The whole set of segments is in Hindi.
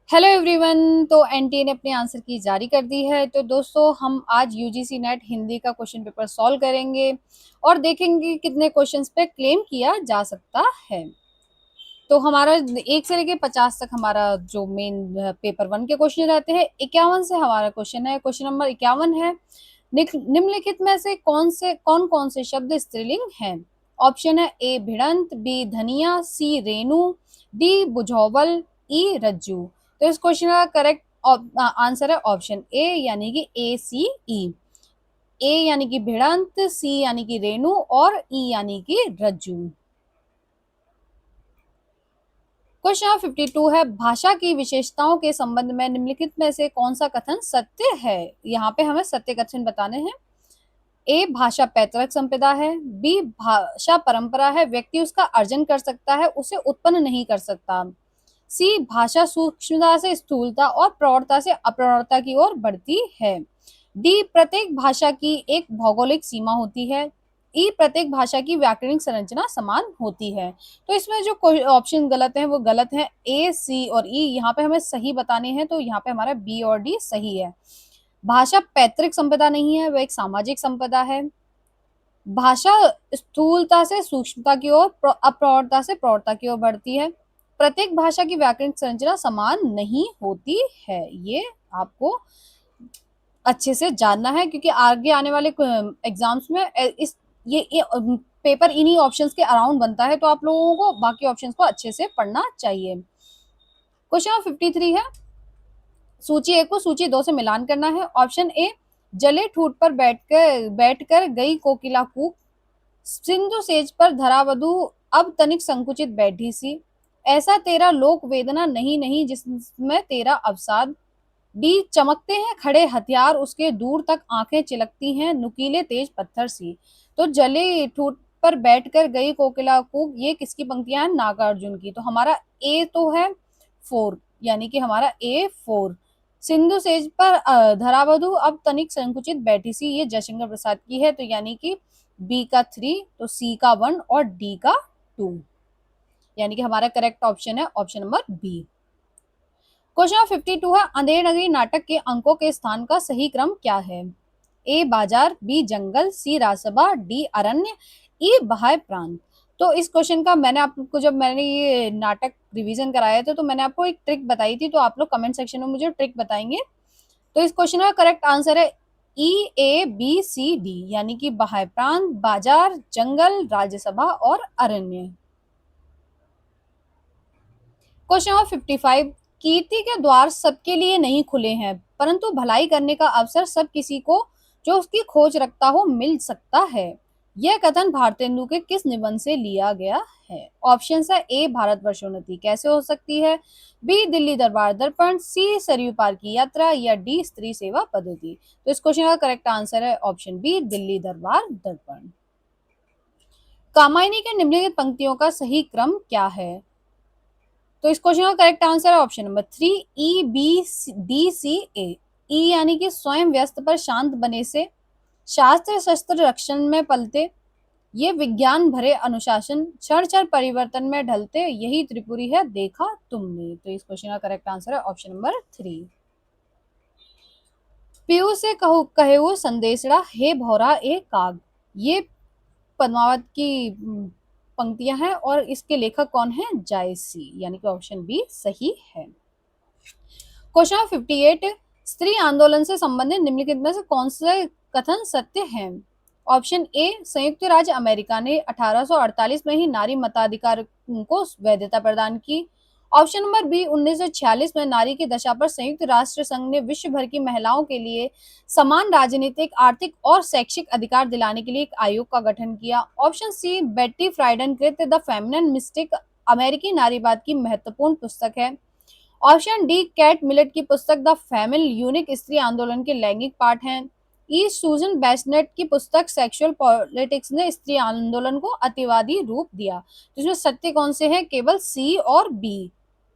Hello everyone. तो एनटीए ने अपने आंसर की जारी कर दी है। तो दोस्तों हम आज यूजीसी नेट हिंदी का क्वेश्चन पेपर सॉल्व करेंगे और देखेंगे कितने क्वेश्चंस पे क्लेम किया जा सकता है। तो हमारा 1 से लेके 50 तक हमारा जो मेन पेपर 1 के क्वेश्चन रहते हैं। 51 से हमारा क्वेश्चन है, क्वेश्चन नंबर 51 है, निम्नलिखित में से कौन कौन से शब्द स्त्रीलिंग हैं। ऑप्शन है ए भिड़ंत, बी धनिया, सी रेणु, डी बुझौल, ई रज्जू। तो इस क्वेश्चन का करेक्ट आंसर है ऑप्शन ए यानी कि ए सी ई। ए यानी कि भिड़ंत, सी यानी कि रेणु और ई यानी कि रज्जू। क्वेश्चन नंबर 52 है, भाषा की विशेषताओं के संबंध में निम्नलिखित में से कौन सा कथन सत्य है। यहाँ पे हमें सत्य कथन बताने हैं। ए भाषा पैतृक संपदा है, बी भाषा परंपरा है, व्यक्ति उसका अर्जन कर सकता है, उसे उत्पन्न नहीं कर सकता, सी भाषा सूक्ष्मता से स्थूलता और प्रौढ़ता से अप्रौढ़ता की ओर बढ़ती है, डी प्रत्येक भाषा की एक भौगोलिक सीमा होती है, ई प्रत्येक भाषा की व्याकरणिक संरचना समान होती है। तो इसमें जो ऑप्शन गलत है वो गलत है। ए सी और ई यहाँ पे हमें सही बताने हैं, तो यहाँ पे हमारा बी और डी सही है। भाषा पैतृक संपदा नहीं है, वह एक सामाजिक संपदा है। भाषा स्थूलता से सूक्ष्मता की ओर, अप्रौढ़ता से प्रौढ़ता की ओर बढ़ती है। प्रत्येक भाषा की व्याकरणिक संरचना समान नहीं होती है। ये आपको अच्छे से जानना है क्योंकि आगे आने वाले एग्जाम्स में ये पेपर इन्हीं ऑप्शंस के अराउंड बनता है, तो आप लोगों को बाकी ऑप्शंस को अच्छे से पढ़ना चाहिए। क्वेश्चन 53 है, सूची 1 को सूची 2 से मिलान करना है। ऑप्शन ए, जले ठूट पर बैठकर गई कोकिला कूक, सिंधु सेज पर धरावधु अब तनिक संकुचित बैठी सी, ऐसा तेरा लोक वेदना नहीं नहीं जिसमें तेरा अवसाद, डी चमकते हैं खड़े हथियार उसके दूर तक आंखें चिलकती हैं नुकीले तेज पत्थर सी। तो जले ठूट पर बैठकर गई कोकिला कूक, ये किसकी पंक्तियां हैं? नागार्जुन की। तो हमारा ए तो है 4 यानी कि हमारा ए 4। सिंधु सेज पर धरावधु अब तनिक संकुचित बैठी सी, ये जयशंकर प्रसाद की है, तो यानी कि बी का 3, तो सी का 1 और डी का 2, यानी कि हमारा करेक्ट ऑप्शन है ऑप्शन नंबर बी। क्वेश्चन 52 है, अंधेर नगरी नाटक के अंकों के स्थान का सही क्रम क्या है। ए बाजार, बी जंगल, सी राजसभा, डी अरण्य, ई बाह्य प्रांत। तो इस क्वेश्चन का मैंने ये नाटक रिवीजन कराया था, तो मैंने आपको एक ट्रिक बताई थी, तो आप लोग कमेंट सेक्शन में मुझे ट्रिक बताएंगे। तो इस क्वेश्चन का करेक्ट आंसर है ई ए बी सी डी, यानी कि बाह्य प्रांत, बाजार, जंगल, राज्यसभा और अरण्य। क्वेश्चन नंबर 55, कीर्ति के द्वार सबके लिए नहीं खुले हैं, परंतु भलाई करने का अवसर सब किसी को जो उसकी खोज रखता हो मिल सकता है। यह कथन भारतेंदु के किस निबंध से लिया गया है। ऑप्शन है, ए भारतवर्षोन्नति कैसे हो सकती है, बी दिल्ली दरबार दर्पण, सी सरयू पार की यात्रा, या डी स्त्री सेवा पद्धति। तो इस क्वेश्चन का करेक्ट आंसर है ऑप्शन बी दिल्ली दरबार दर्पण। कामायनी के निम्नलिखित पंक्तियों का सही क्रम क्या है। तो इस क्वेश्चन का करेक्ट आंसर है option number 3, E B D C A. E यानी कि स्वयं व्यस्त पर शांत बने से, शास्त्र शस्त्र रक्षण में पलते, ये विज्ञान भरे अनुशासन, क्षण क्षण परिवर्तन में ढलते, यही त्रिपुरी है देखा तुमने। तो इस क्वेश्चन का करेक्ट आंसर है ऑप्शन नंबर 3। पीयू से कहे संदेशड़ा हे भौरा ए काग, ये पद्मावत की पंक्तियां हैं और इसके लेखक कौन है? जायसी, यानी कि ऑप्शन बी सही है। क्वेश्चन 58, स्त्री आंदोलन से संबंधित निम्नलिखित में से कौन से कथन सत्य हैं। ऑप्शन ए, संयुक्त राज्य अमेरिका ने 1848 में ही नारी मताधिकार को वैधता प्रदान की। ऑप्शन नंबर बी, 1946 में नारी की दशा पर संयुक्त राष्ट्र संघ ने विश्व भर की महिलाओं के लिए समान राजनीतिक, आर्थिक और शैक्षिक अधिकार दिलाने के लिए एक आयोग का गठन किया। ऑप्शन सी, बेट्टी फ्राइडन कृत द फेमिनिन मिस्टिक अमेरिकी नारीवाद की महत्वपूर्ण पुस्तक है। ऑप्शन डी, कैट मिलेट की पुस्तक द फैमिल यूनिक स्त्री आंदोलन के लैंगिक पाठ हैं। ई, सूजन बेसनेट की पुस्तक सेक्सुअल पॉलिटिक्स ने स्त्री आंदोलन को अतिवादी रूप दिया। तो इसमें सत्य कौन से हैं? केवल सी और बी।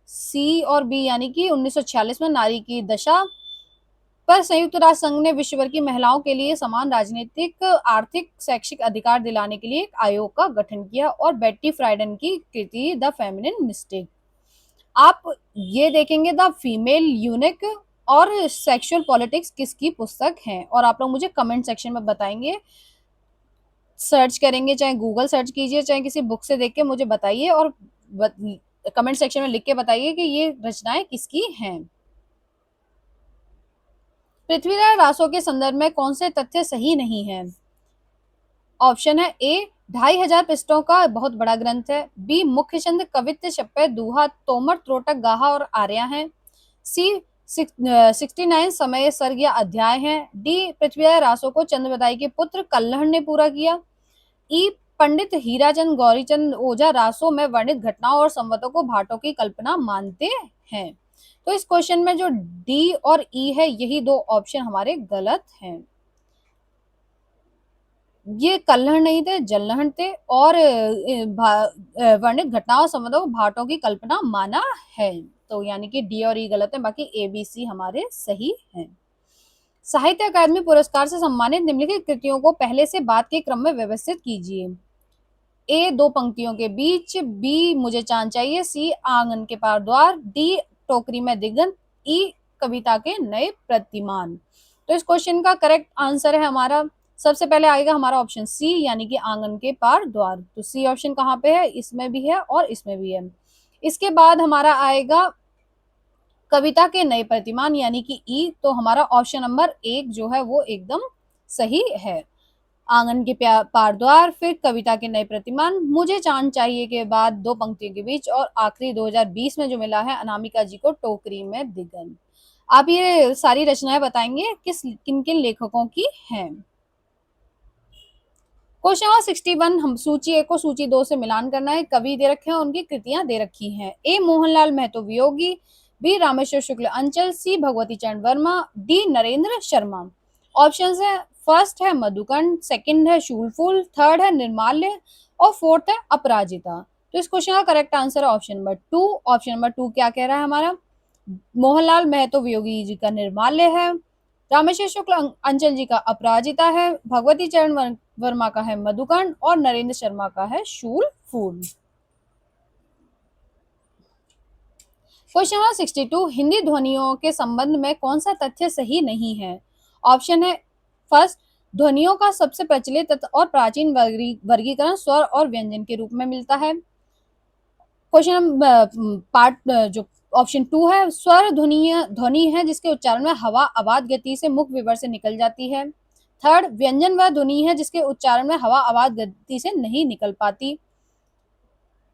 सी और बी यानी कि 1946 में नारी की दशा पर संयुक्त राष्ट्र संघ ने विश्व भर की महिलाओं के लिए समान राजनीतिक, आर्थिक, शैक्षिक अधिकार दिलाने के लिए एक आयोग का गठन किया, और बेट्टी फ्राइडन की कृति द फेमिनिन मिस्टेक। आप ये देखेंगे द फीमेल यूनिक और सेक्सुअल पॉलिटिक्स किसकी पुस्तक है, और आप लोग मुझे कमेंट सेक्शन में बताएंगे, सर्च करेंगे, चाहे गूगल सर्च कीजिए चाहे किसी बुक से देख के मुझे बताइए, और कमेंट सेक्शन में लिख के बताइए कि ये रचनाएं किसकी हैं। पृथ्वीराज रासो के संदर्भ में कौन से तथ्य सही नहीं है? ऑप्शन है ए 2500 पृष्ठों का बहुत बड़ा ग्रंथ है, बी मुख्य छंद कवित्त शप्पे दूहा तोमर त्रोटक गाहा और आर्या है, सी 69 समय सर्ग या अध्याय है, डी पृथ्वीराज रासो को चंद बदाई के पुत्र कल्हण ने पूरा किया, ई पंडित हीराचंद गौरीचंद ओझा रासो में वर्णित घटनाओं और संवतों को भाटों की कल्पना मानते हैं। तो इस क्वेश्चन में जो डी और ई है यही दो ऑप्शन हमारे गलत हैं। ये कल्हण नहीं थे, जल्लहन थे, और वर्णित घटनाओं संबंधों भाटों की कल्पना माना है। तो यानी कि डी और ई गलत है, बाकी ए बी सी हमारे सही हैं। साहित्य अकादमी पुरस्कार से सम्मानित निम्नलिखित कृतियों को पहले से बाद के क्रम में व्यवस्थित कीजिए। ए दो पंक्तियों के बीच, बी मुझे चांद चाहिए, सी आंगन के पार द्वार, डी टोकरी में दिगंत, ई कविता के नए प्रतिमान। तो इस क्वेश्चन का करेक्ट आंसर है हमारा, सबसे पहले आएगा हमारा ऑप्शन सी यानी कि आंगन के पार द्वार। तो सी ऑप्शन कहाँ पे है? इसमें भी है और इसमें भी है। इसके बाद हमारा आएगा कविता के नए प्रतिमान यानी कि ई, तो हमारा ऑप्शन नंबर 1 जो है वो एकदम सही है। आंगन के पार द्वार, फिर कविता के नए प्रतिमान, मुझे चांद चाहिए के बाद दो पंक्तियों के बीच, और आखिरी 2020 में जो मिला है अनामिका जी को टोकरी में दिगंत। आप ये सारी रचनाएं बताएंगे किन किन लेखकों की हैं। क्वेश्चन नंबर 61, हम सूची 1 को सूची 2 से मिलान करना है। कवि दे रखे हैं, उनकी कृतियां दे रखी हैं। ए मोहनलाल महतो वियोगी, बी रामेश्वर शुक्ल अंचल, सी भगवती चरण वर्मा, डी नरेंद्र शर्मा। ऑप्शंस है, फर्स्ट है मधुकंड, सेकंड है शूलफूल, थर्ड है निर्माल्य और फोर्थ है अपराजिता। तो इस क्वेश्चन का करेक्ट आंसर है ऑप्शन नंबर 2। ऑप्शन नंबर 2 क्या कह रहा है हमारा? मोहनलाल महतो वियोगी जी का निर्माल्य है, रामेश्वर शुक्ल अंचल जी का अपराजिता है, भगवती चरण वर्मा का है मधुकंड और नरेंद्र शर्मा का है शूल फूल। क्वेश्चन नंबर 62, हिंदी ध्वनियों के संबंध में कौन सा तथ्य सही नहीं है? ऑप्शन है, फर्स्ट, ध्वनियों का सबसे प्रचलित और प्राचीन वर्गीकरण स्वर और व्यंजन के रूप में मिलता है। क्वेश्चन पार्ट जो ऑप्शन 2 है, स्वर ध्वनि है जिसके उच्चारण में हवा अबाध गति से मुख विवर से निकल जाती है। थर्ड, व्यंजन वह ध्वनि है जिसके उच्चारण में हवा अबाध गति से नहीं निकल पाती।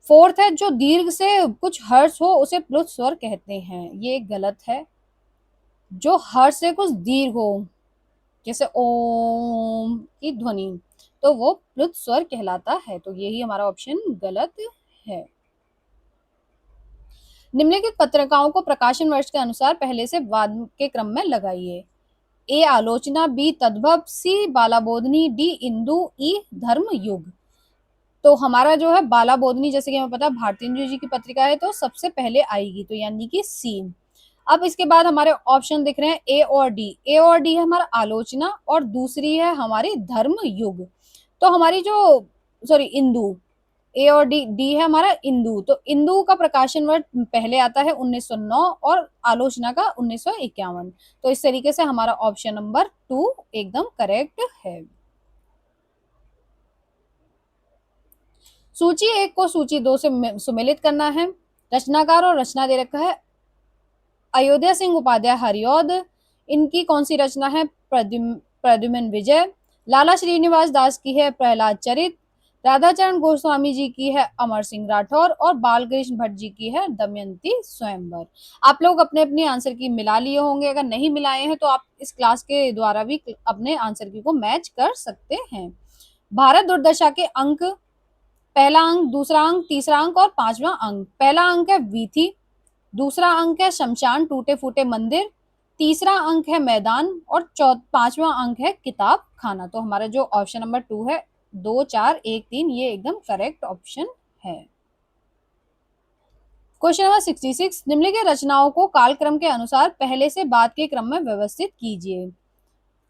फोर्थ है, जो दीर्घ से कुछ हर्ष हो उसे प्लुत स्वर कहते हैं। ये गलत है। जो हर्ष से कुछ दीर्घ हो, जैसे ओम की ध्वनि, तो वो प्लुत स्वर कहलाता है। तो यही हमारा ऑप्शन गलत है। निम्नलिखित पत्रिकाओं को प्रकाशन वर्ष के अनुसार पहले से बाद के क्रम में लगाइए। ए आलोचना, बी तद्भव, सी बाला बोधनी, डी इंदु, ई धर्म युग। तो हमारा जो है बाला बोधनी, जैसे कि हमें पता है भारतेंदु जी की पत्रिका है, तो सबसे पहले आएगी, तो यानी कि सी। अब इसके बाद हमारे ऑप्शन दिख रहे हैं ए और डी। ए और डी है हमारा आलोचना और दूसरी है हमारी धर्म युग। तो हमारी जो सॉरी इंदु, ए और डी, डी है हमारा इंदु। तो इंदु का प्रकाशन वर्ष पहले आता है 1909 और आलोचना का 1951। तो इस तरीके से हमारा ऑप्शन नंबर 2 एकदम करेक्ट है। सूची 1 को सूची 2 से सुमेलित करना है। रचनाकार और रचना दे रखा है अयोध्या सिंह उपाध्याय हरिऔध, इनकी कौन सी रचना है? प्रद्युम्न विजय। लाला श्रीनिवास दास की है प्रहलाद चरित, राधाचरण गोस्वामी जी की है अमर सिंह राठौर और बालकृष्ण भट्ट जी की है दमयंती स्वयंवर। आप लोग अपने अपने आंसर की मिला लिए होंगे, अगर नहीं मिलाए हैं तो आप इस क्लास के द्वारा भी अपने आंसर की को मैच कर सकते हैं। भारत दुर्दशा के अंक, पहला अंक, दूसरा अंक, तीसरा अंक और पांचवा अंक। पहला अंक है वीथी, दूसरा अंक है शमशान टूटे फूटे मंदिर, तीसरा अंक है मैदान और पांचवा अंक है किताब खाना। तो हमारा जो ऑप्शन नंबर 2 है 2 4 1 3 ये एकदम करेक्ट ऑप्शन है। क्वेश्चन नंबर 66, निम्नलिखित रचनाओं को कालक्रम के अनुसार पहले से बाद के क्रम में व्यवस्थित कीजिए।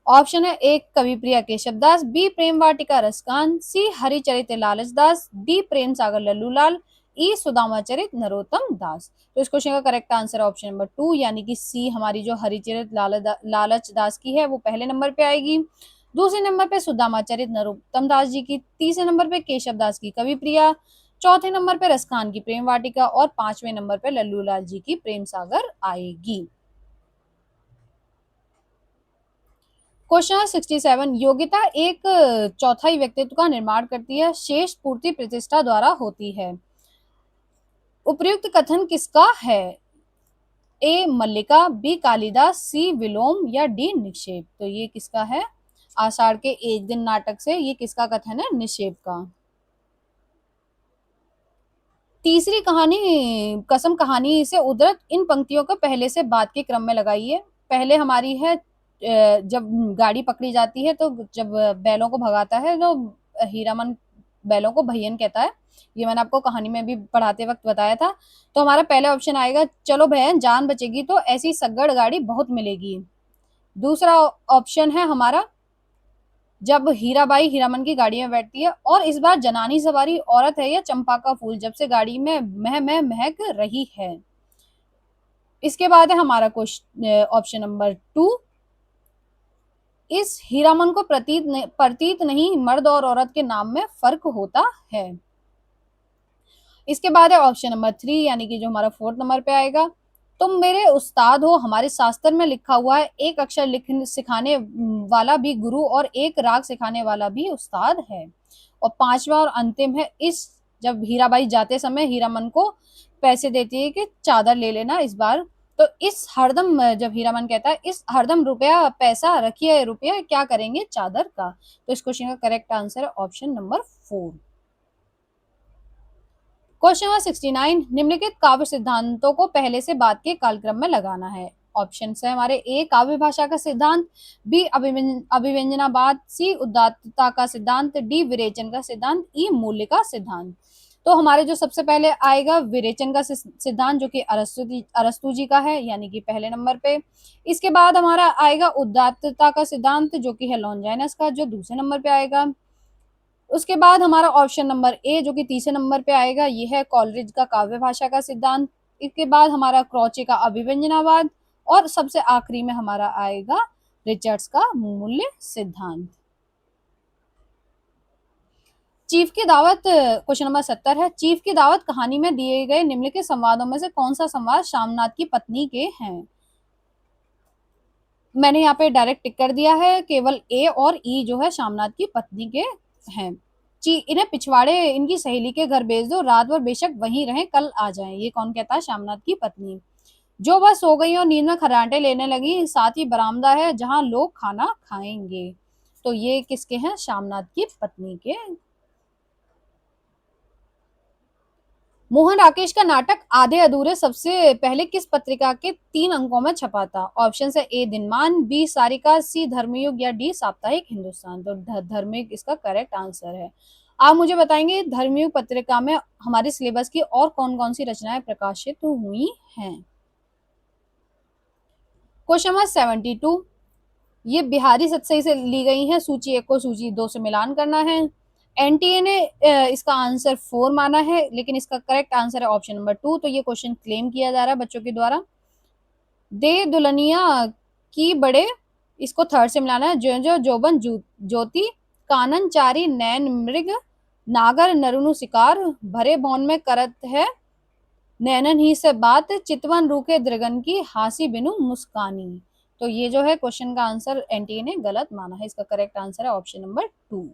ऑप्शन है, एक कवि प्रिया केशवदास, बी प्रेम वाटिका रसकान, सी हरिचरित लालचदास, डी प्रेम सागर लल्लूलाल, ई सुदामाचरित नरोत्तम दास। तो इस क्वेश्चन का करेक्ट आंसर है ऑप्शन नंबर 2 यानी कि सी, हमारी जो हरिचरित लालच दास की है वो पहले नंबर पे आएगी। दूसरे नंबर पे सुदामाचरित नरोत्तम दास जी की, तीसरे नंबर पे केशव दास की कवि प्रिया, चौथे नंबर पे रसखान की प्रेम वाटिका और पांचवें नंबर पे लल्लू लाल जी की प्रेम सागर आएगी। क्वेश्चन 67, योग्यता एक चौथाई व्यक्तित्व का निर्माण करती है, शेष पूर्ति प्रतिष्ठा द्वारा होती है। उपयुक्त कथन किसका है? ए मल्लिका, बी कालिदास, सी विलोम या डी निक्षेप। तो ये किसका है? आषाढ़ के एक दिन नाटक से ये किसका कथन है? निक्षेप का। तीसरी कहानी कसम कहानी से उद्धृत इन पंक्तियों को पहले से बाद के क्रम में लगाइए। पहले हमारी है जब गाड़ी पकड़ी जाती है तो जब बैलों को भगाता है तो हीरामन बैलों को भैयन कहता है, ये मैंने आपको कहानी में भी पढ़ाते वक्त बताया था। तो हमारा पहला ऑप्शन आएगा, चलो बहन जान बचेगी तो ऐसी सगड़ गाड़ी बहुत मिलेगी। दूसरा ऑप्शन है हमारा, जब हीराबाई हीरामन की गाड़ी में बैठती है और इस बार जनानी सवारी औरत है या चंपा का फूल, जब से गाड़ी में महक रही है। इसके बाद है हमारा क्वेश्चन ऑप्शन नंबर 2, इस हीरामन को प्रतीत नहीं मर्द और औरत के नाम में फर्क होता है। इसके बाद है ऑप्शन नंबर 3 यानी कि जो हमारा फोर्थ नंबर पे आएगा, तुम मेरे उस्ताद हो, हमारे शास्त्र में लिखा हुआ है एक अक्षर लिखने सिखाने वाला भी गुरु और एक राग सिखाने वाला भी उस्ताद है। और पांचवा और अंतिम है, इस जब हीराबाई जाते समय हीरामन को पैसे देती है कि चादर ले लेना इस बार, तो इस हरदम जब हीरामन कहता है इस हरदम रुपया पैसा रखिए, रुपया क्या करेंगे चादर का। तो इस क्वेश्चन का करेक्ट आंसर है ऑप्शन नंबर 4। क्वेश्चन नंबर 69, निम्नलिखित काव्य सिद्धांतों को पहले से बाद के कालक्रम में लगाना है। ऑप्शन है हमारे, ए काव्य भाषा का सिद्धांत, बी अभिव्यंजनावाद, सी उदात्तता का सिद्धांत, डी विरेचन का सिद्धांत, ई मूल्य का सिद्धांत। तो हमारे जो सबसे पहले आएगा विरेचन का सिद्धांत जो कि अरस्तु जी का है यानी कि पहले नंबर पे। इसके बाद हमारा आएगा उदात्तता का सिद्धांत जो कि है लॉन्जाइनस का, जो दूसरे नंबर पे आएगा। उसके बाद हमारा ऑप्शन नंबर ए जो कि तीसरे नंबर पे आएगा, ये है कॉलरिज का काव्य भाषा का सिद्धांत। इसके बाद हमारा क्रॉचे का अभिव्यंजनावाद और सबसे आखिरी में हमारा आएगा रिचर्ड्स का मूल्य सिद्धांत। चीफ की दावत क्वेश्चन नंबर 70 है, चीफ की दावत कहानी में दिए गए निम्नलिखित संवादों में से कौन सा संवाद शामनाथ की पत्नी के हैं? मैंने यहाँ पे डायरेक्ट टिक कर दिया है, केवल ए और ई जो है शामनाथ की पत्नी के हैं। इन्हें पिछवाड़े इनकी सहेली के घर भेज दो, रात भर बेशक वहीं रहें, कल आ जाएं। ये कौन कहता है? शामनाथ की पत्नी। जो वह सो गई और नींद में खर्राटे लेने लगी, साथ ही बरामदा है जहां लोग खाना खाएंगे। तो ये किसके हैं? शामनाथ की पत्नी के। मोहन राकेश का नाटक आधे अधूरे सबसे पहले किस पत्रिका के 3 अंकों में छपा था? ऑप्शन है, ए दिनमान, बी सारिका, सी धर्मयुग या डी साप्ताहिक हिंदुस्तान। तो धर्मयुग इसका करेक्ट आंसर है। आप मुझे बताएंगे धर्मयुग पत्रिका में हमारे सिलेबस की और कौन कौन सी रचनाएं प्रकाशित हुई हैं? क्वेश्चन नंबर 72, ये बिहारी सतसई से ली गई है, सूची 1 को सूची 2 से मिलान करना है। एनटीए ने इसका आंसर 4 माना है, लेकिन इसका करेक्ट आंसर है ऑप्शन नंबर 2। तो ये क्वेश्चन क्लेम किया जा रहा है बच्चों के द्वारा। दे दुल्हनिया की बड़े, इसको थर्ड से मिलाना है। जो जो जोबन ज्योति, कानन चारी नैन मृग, नागर नरुनु शिकार, भरे भवन में करत है नैनन ही से बात, चितवन रूखे दृगन की, हासी बिनु मुस्कानी। तो ये जो है क्वेश्चन का आंसर एनटीए ने गलत माना है, इसका करेक्ट आंसर है ऑप्शन नंबर 2।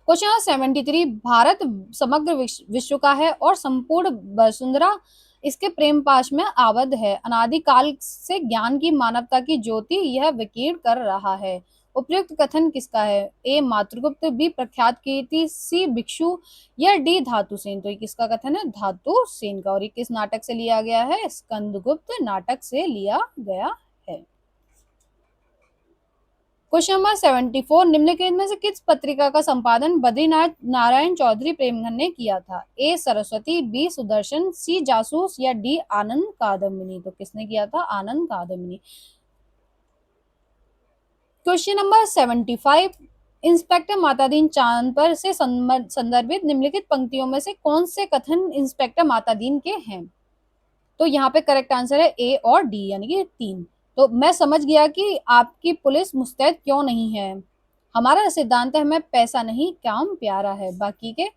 क्वेश्चन 73, भारत समग्र विश्व का है और संपूर्ण वसुंधरा इसके प्रेम पाश में आबद्ध है। अनादिकाल से ज्ञान की मानवता की ज्योति यह विकीर्ण कर रहा है। उपयुक्त कथन किसका है? ए मातृगुप्त, बी प्रख्यात कीर्ति, सी भिक्षु या डी धातु सेन। तो ये किसका कथन है? धातु सेन का। और ये किस नाटक से लिया गया है? स्कंदगुप्त नाटक से लिया गया है। क्वेश्चन नंबर 74, निम्नलिखित में से किस पत्रिका का संपादन बद्रीनाथ नारायण चौधरी प्रेमघन ने किया था? A Saraswati, B Sudarshan, C Jasoos या डी आनंद कादम्बिनी। तो किसने किया था? Anand Kadambini. Question number 75, inspector Matadin चांद पर से संदर्भित निम्नलिखित पंक्तियों में से कौन से कथन इंस्पेक्टर मातादीन के हैं? तो यहाँ पे करेक्ट आंसर है ए और डी, यानी कि 3। तो मैं समझ गया कि आपकी पुलिस मुस्तैद क्यों नहीं है। हमारा सिद्धांत है हमें पैसा नहीं काम प्यारा है। बाकी के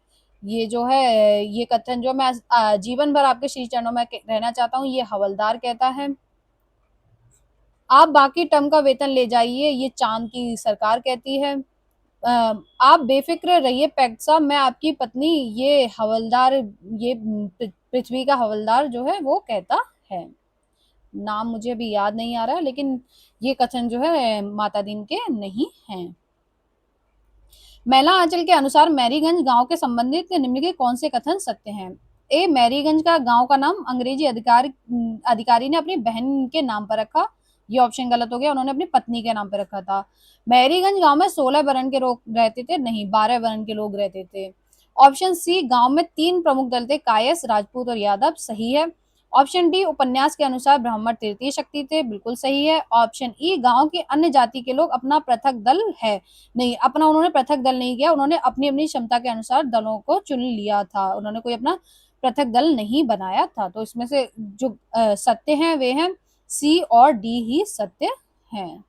ये जो है ये कथन जो मैं जीवन भर आपके श्री चरणों में रहना चाहता हूँ, ये हवलदार कहता है। आप बाकी टर्म का वेतन ले जाइए, ये चांद की सरकार कहती है। आप बेफिक्र रहिए पैक्ट साहब, मैं आपकी पत्नी, ये हवलदार, ये पृथ्वी का हवलदार जो है वो कहता है। नाम मुझे अभी याद नहीं आ रहा, लेकिन ये कथन जो है माता दीन के नहीं हैं। मैला आंचल के अनुसार मैरीगंज गांव के संबंधित निम्न के कौन से कथन सत्य हैं? ए, मैरीगंज का गांव का नाम अंग्रेजी अधिकारी ने अपनी बहन के नाम पर रखा। ये ऑप्शन गलत हो गया, उन्होंने अपनी पत्नी के नाम पर रखा था। मैरीगंज गांव में 16 वर्ण के लोग रहते थे, नहीं 12 वर्ण के लोग रहते थे। ऑप्शन सी, गांव में 3 प्रमुख दल थे, कायस, राजपूत और यादव, सही है। ऑप्शन डी, उपन्यास के अनुसार ब्राह्मण तृतीय शक्ति थे, बिल्कुल सही है। ऑप्शन ई, गांव की अन्य जाति के लोग अपना पृथक दल है, नहीं, अपना उन्होंने पृथक दल नहीं किया, उन्होंने अपनी अपनी क्षमता के अनुसार दलों को चुन लिया था, उन्होंने कोई अपना पृथक दल नहीं बनाया था। तो इसमें से जो सत्य हैं वे हैं सी और डी ही सत्य हैं।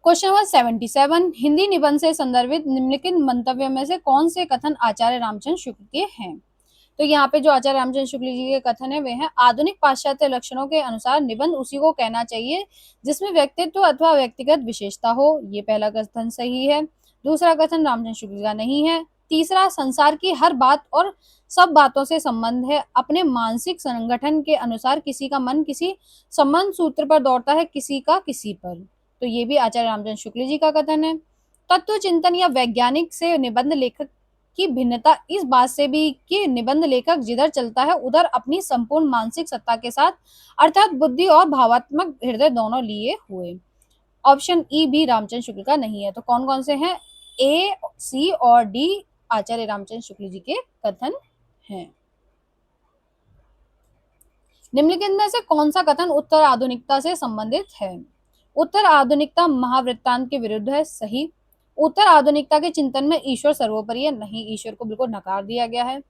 क्वेश्चन नंबर 77, हिंदी निबंध से संदर्भित निम्नलिखित मंतव्य में से कौन से कथन आचार्य रामचंद्र शुक्ल के हैं? तो यहाँ पे जो आचार्य रामचंद्र शुक्ल जी के कथन है वे हैं, आधुनिक पाश्चात्य लक्षणों के अनुसार निबंध उसी को कहना चाहिए जिसमें व्यक्तित्व अथवा व्यक्तिगत विशेषता हो, ये पहला कथन सही है। दूसरा कथन रामचंद्र शुक्ल का नहीं है। तीसरा, संसार की हर बात और सब बातों से संबंध है, अपने मानसिक संगठन के अनुसार किसी का मन किसी संबंध सूत्र पर दौड़ता है, किसी का किसी पर। तो ये भी आचार्य रामचंद्र शुक्ल जी का कथन है। तत्व चिंतन या वैज्ञानिक से निबंध लेखक की भिन्नता इस बात से भी कि निबंध लेखक जिधर चलता है उधर अपनी संपूर्ण मानसिक सत्ता के साथ, अर्थात बुद्धि और भावात्मक हृदय दोनों लिए हुए। ऑप्शन ई भी रामचंद्र शुक्ल का नहीं है। तो कौन कौन से हैं? ए, सी और डी आचार्य रामचंद्र शुक्ल जी के कथन हैं। निम्नलिखित में से कौन सा कथन उत्तर आधुनिकता से संबंधित है? उत्तर आधुनिकता महावृत्तांत के विरुद्ध है, सही। उत्तर आधुनिकता के चिंतन में ईश्वर सर्वोपरि है, नहीं, ईश्वर को बिल्कुल नकार दिया गया है।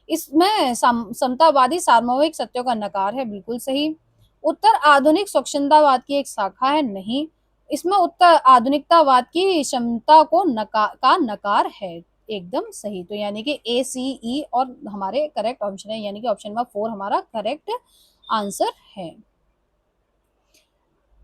इसमें समतावादी सार्वभौमिक सत्यों का नकार है, बिल्कुल सही। उत्तर आधुनिक स्वच्छंदवाद की एक शाखा है, नहीं। इसमें उत्तर आधुनिकतावाद की क्षमता को नकार है, एकदम सही। तो यानी कि ए, सी, ई और हमारे करेक्ट ऑप्शन है, यानी कि ऑप्शन नंबर 4 हमारा करेक्ट आंसर है।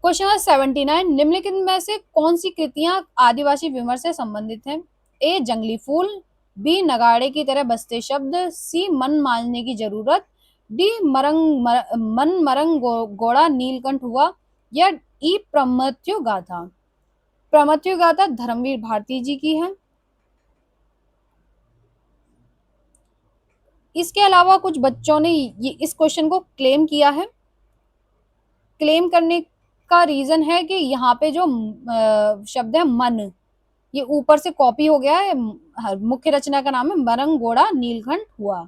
क्वेश्चन नंबर 79, निम्नलिखित में से कौन सी कृतियां आदिवासी विमर्श से संबंधित हैं? ए, जंगली फूल, बी, नगाड़े की तरह बजते शब्द, सी, मन मांझने की जरूरत, डी, मन मरंग गोड़ा नीलकंठ हुआ, या ई, प्रमथ्यु गाथा। प्रमथ्यु गाथा धर्मवीर भारती जी की है। इसके अलावा कुछ बच्चों ने ये इस क्वेश्चन को क्लेम किया है। क्लेम करने का रीजन है कि यहाँ पे जो शब्द है मन, ये ऊपर से कॉपी हो गया है, मुख्य रचना का नाम है मरंग गोड़ा नीलकंठ हुआ।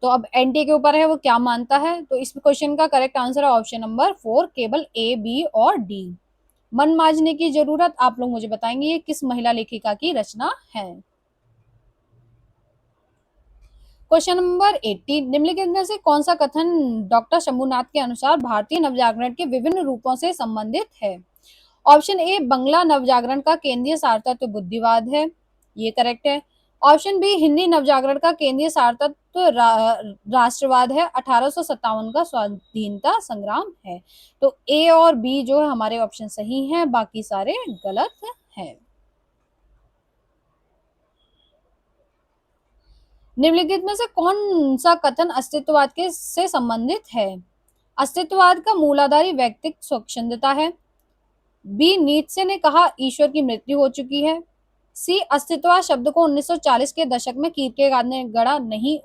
तो अब एनटी के ऊपर है वो क्या मानता है। तो इस क्वेश्चन का करेक्ट आंसर है ऑप्शन नंबर 4, केवल ए, बी और डी। मन मांझने की जरूरत, आप लोग मुझे बताएंगे ये किस महिला लेखिका की रचना है। क्वेश्चन नंबर 80, निम्नलिखित में से कौन सा कथन डॉक्टर शंभुनाथ के अनुसार भारतीय नवजागरण के विभिन्न रूपों से संबंधित है? ऑप्शन ए, बंगला नवजागरण का केंद्रीय सारतत्व बुद्धिवाद है, ये करेक्ट है। ऑप्शन बी, हिंदी नवजागरण का केंद्रीय सारतत्व राष्ट्रवाद है, 1857 का स्वाधीनता संग्राम है। तो ए और बी जो है हमारे ऑप्शन सही हैं, बाकी सारे गलत हैं। निम्नलिखित में से कौन सा कथन अस्तित्ववाद के से संबंधित है? अस्तित्ववाद का मूलाधारी व्यक्तिक स्वच्छंदता है। बी, नीत्शे ने कहा ईश्वर की मृत्यु हो चुकी है। सी, अस्तित्ववाद शब्द को 1940 के दशक में कीर्केगार्ड ने गढ़ा, नहीं,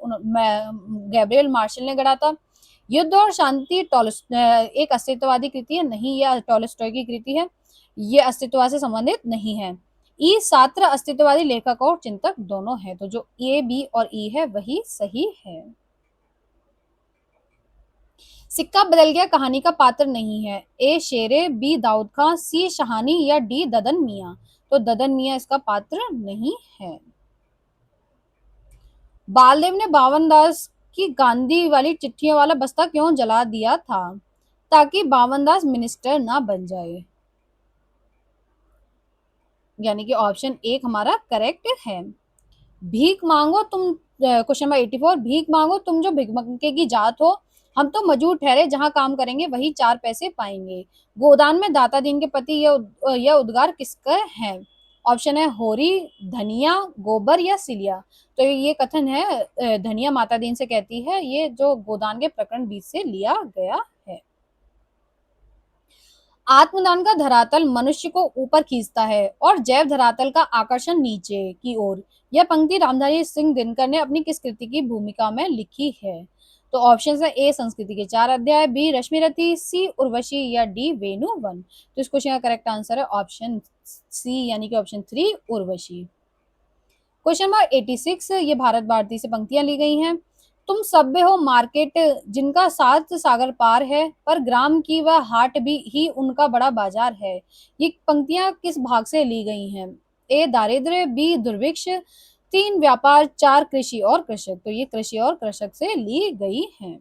गैब्रियल मार्शल ने गढ़ा था। युद्ध और शांति एक अस्तित्ववादी कृति है, नहीं, यह टॉलस्टॉय की कृति है, ये अस्तित्ववाद से संबंधित नहीं है। ई, सात्र अस्तित्ववादी लेखक और चिंतक दोनों है। तो जो ए, बी और ई है वही सही है। सिक्का बदल गया कहानी का पात्र नहीं है। ए शेरे, बी दाऊद खां, सी शहानी या डी ददन मियां। तो ददन मियां इसका पात्र नहीं है। बालदेव ने बावन दास की गांधी वाली चिट्ठियों वाला बस्ता क्यों जला दिया था? ताकि बावन दास मिनिस्टर ना बन जाए। यानी कि ऑप्शन एक हमारा करेक्ट है। भीख मांगो तुम, क्वेश्चन नंबर 84, भीख मांगो तुम जो भिखमंगे की जात हो, हम तो मजूर ठहरे जहां काम करेंगे वही चार पैसे पाएंगे। गोदान में दाता दीन के पति यह उद्गार किसका है? ऑप्शन है होरी, धनिया, गोबर या सिलिया। तो ये कथन है धनिया माता दीन से कहती है, ये जो गोदान के प्रकरण 20 से लिया गया है। आत्मदान का धरातल मनुष्य को ऊपर खींचता है और जैव धरातल का आकर्षण नीचे की ओर। यह पंक्ति रामधारी सिंह दिनकर ने अपनी किस कृति की भूमिका में लिखी है? तो ऑप्शन है ए संस्कृति के 4 अध्याय, बी रश्मिरथी, सी उर्वशी या डी वेणु वन। तो इस क्वेश्चन का करेक्ट आंसर है ऑप्शन सी यानी कि ऑप्शन 3 उर्वशी। क्वेश्चन नंबर 86, ये भारत भारती से पंक्तियां ली गई हैं। तुम सभ्य हो मार्केट जिनका 7 सागर पार है, पर ग्राम की वह हाट भी ही उनका बड़ा बाजार है। ये पंक्तियां किस भाग से ली गई हैं? ए दारिद्र्य, बी दुर्भिक्ष, 3 व्यापार, 4 कृषि और कृषक। तो ये कृषि और कृषक से ली गई हैं।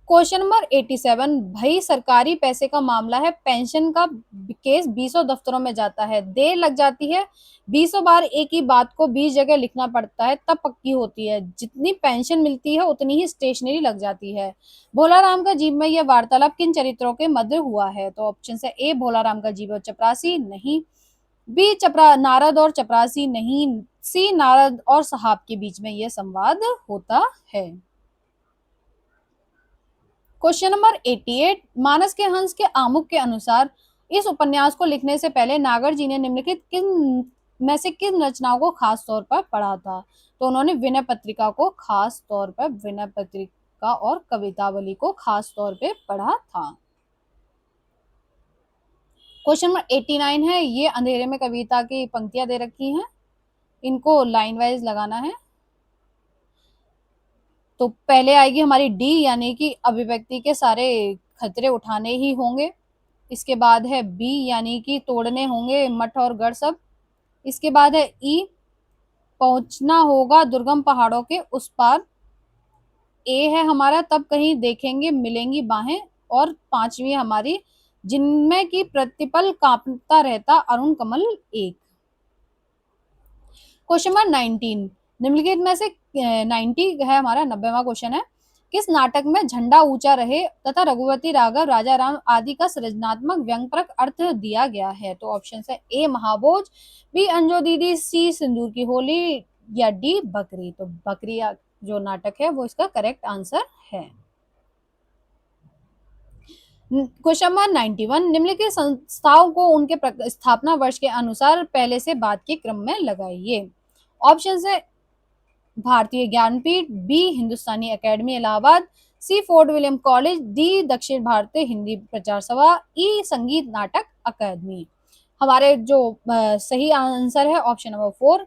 क्वेश्चन नंबर 87, भाई सरकारी पैसे का मामला है, पेंशन का केस 20 दफ्तरों में जाता है, देर लग जाती है, 20 बार एक ही बात को 20 जगह लिखना पड़ता है, तब पक्की होती है, जितनी पेंशन मिलती है उतनी ही स्टेशनरी लग जाती है। भोलाराम का जीव में यह वार्तालाप किन चरित्रों के मध्य हुआ है? तो ऑप्शन है ए भोलाराम का जीव और चपरासी नहीं, बी चपरा नारद और चपरासी नहीं, सी नारद और साहब के बीच में यह संवाद होता है। क्वेश्चन नंबर 88, मानस के हंस के आमुख के अनुसार इस उपन्यास को लिखने से पहले नागर जी ने निम्नलिखित किन में से किन रचनाओं को खास तौर पर पढ़ा था? तो उन्होंने विनय पत्रिका को खास तौर पर, विनय पत्रिका और कवितावली को खास तौर पे पढ़ा था। क्वेश्चन नंबर 89 है, ये अंधेरे में कविता की पंक्तियां दे रखी हैं, इनको लाइन वाइज लगाना है। तो पहले आएगी हमारी डी यानी कि अभिव्यक्ति के सारे खतरे उठाने ही होंगे। इसके बाद है बी यानी कि तोड़ने होंगे मठ और गढ़ सब। इसके बाद है ई, पहुंचना होगा दुर्गम पहाड़ों के उस पार। ए है हमारा तब कहीं देखेंगे मिलेंगी बाहें। और पांचवी हमारी जिनमें की प्रतिपल कांपता रहता अरुण कमल एक। क्वेश्चन नंबर 19, निम्नलिखित में से 90 है हमारा 90वां क्वेश्चन है, किस नाटक में झंडा ऊंचा रहे तथा रघुवती राघव राजा राम आदि का सृजनात्मक व्यंगपरक अर्थ दिया गया है? तो ऑप्शन है ए महाभोज, बी अंजो दीदी, सी सिंदूर की होली या डी बकरी। तो बकरी जो नाटक है वो इसका करेक्ट आंसर है। क्वेश्चन नंबर 91, निम्नलिखित संस्थाओं को उनके स्थापना वर्ष के अनुसार पहले से बाद के क्रम में लगाइए। ऑप्शन है भारतीय ज्ञानपीठ, बी हिंदुस्तानी एकेडमी इलाहाबाद, सी फोर्ट विलियम कॉलेज, डी दक्षिण भारतीय हिंदी प्रचार सभा, ई संगीत नाटक अकादमी। हमारे जो सही आंसर है ऑप्शन नंबर 4।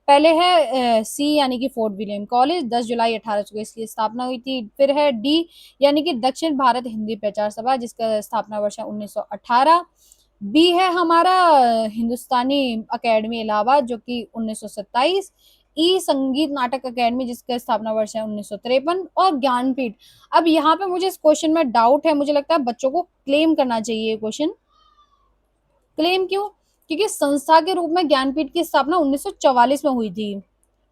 पहले है सी यानी कि फोर्ट विलियम कॉलेज, 10 जुलाई 1821 की स्थापना हुई थी। फिर है डी यानी कि दक्षिण भारत हिंदी प्रचार सभा, जिसका स्थापना वर्ष है 1918। बी है हमारा हिंदुस्तानी अकेडमी इलाहाबाद जो कि 1927। ई संगीत नाटक अकेडमी जिसका स्थापना वर्ष है 1953। और ज्ञानपीठ, अब यहाँ पे मुझे इस क्वेश्चन में डाउट है, मुझे लगता है बच्चों को क्लेम करना चाहिए क्वेश्चन। क्लेम क्यों? क्योंकि संस्था के रूप में ज्ञानपीठ की स्थापना 1944 में हुई थी।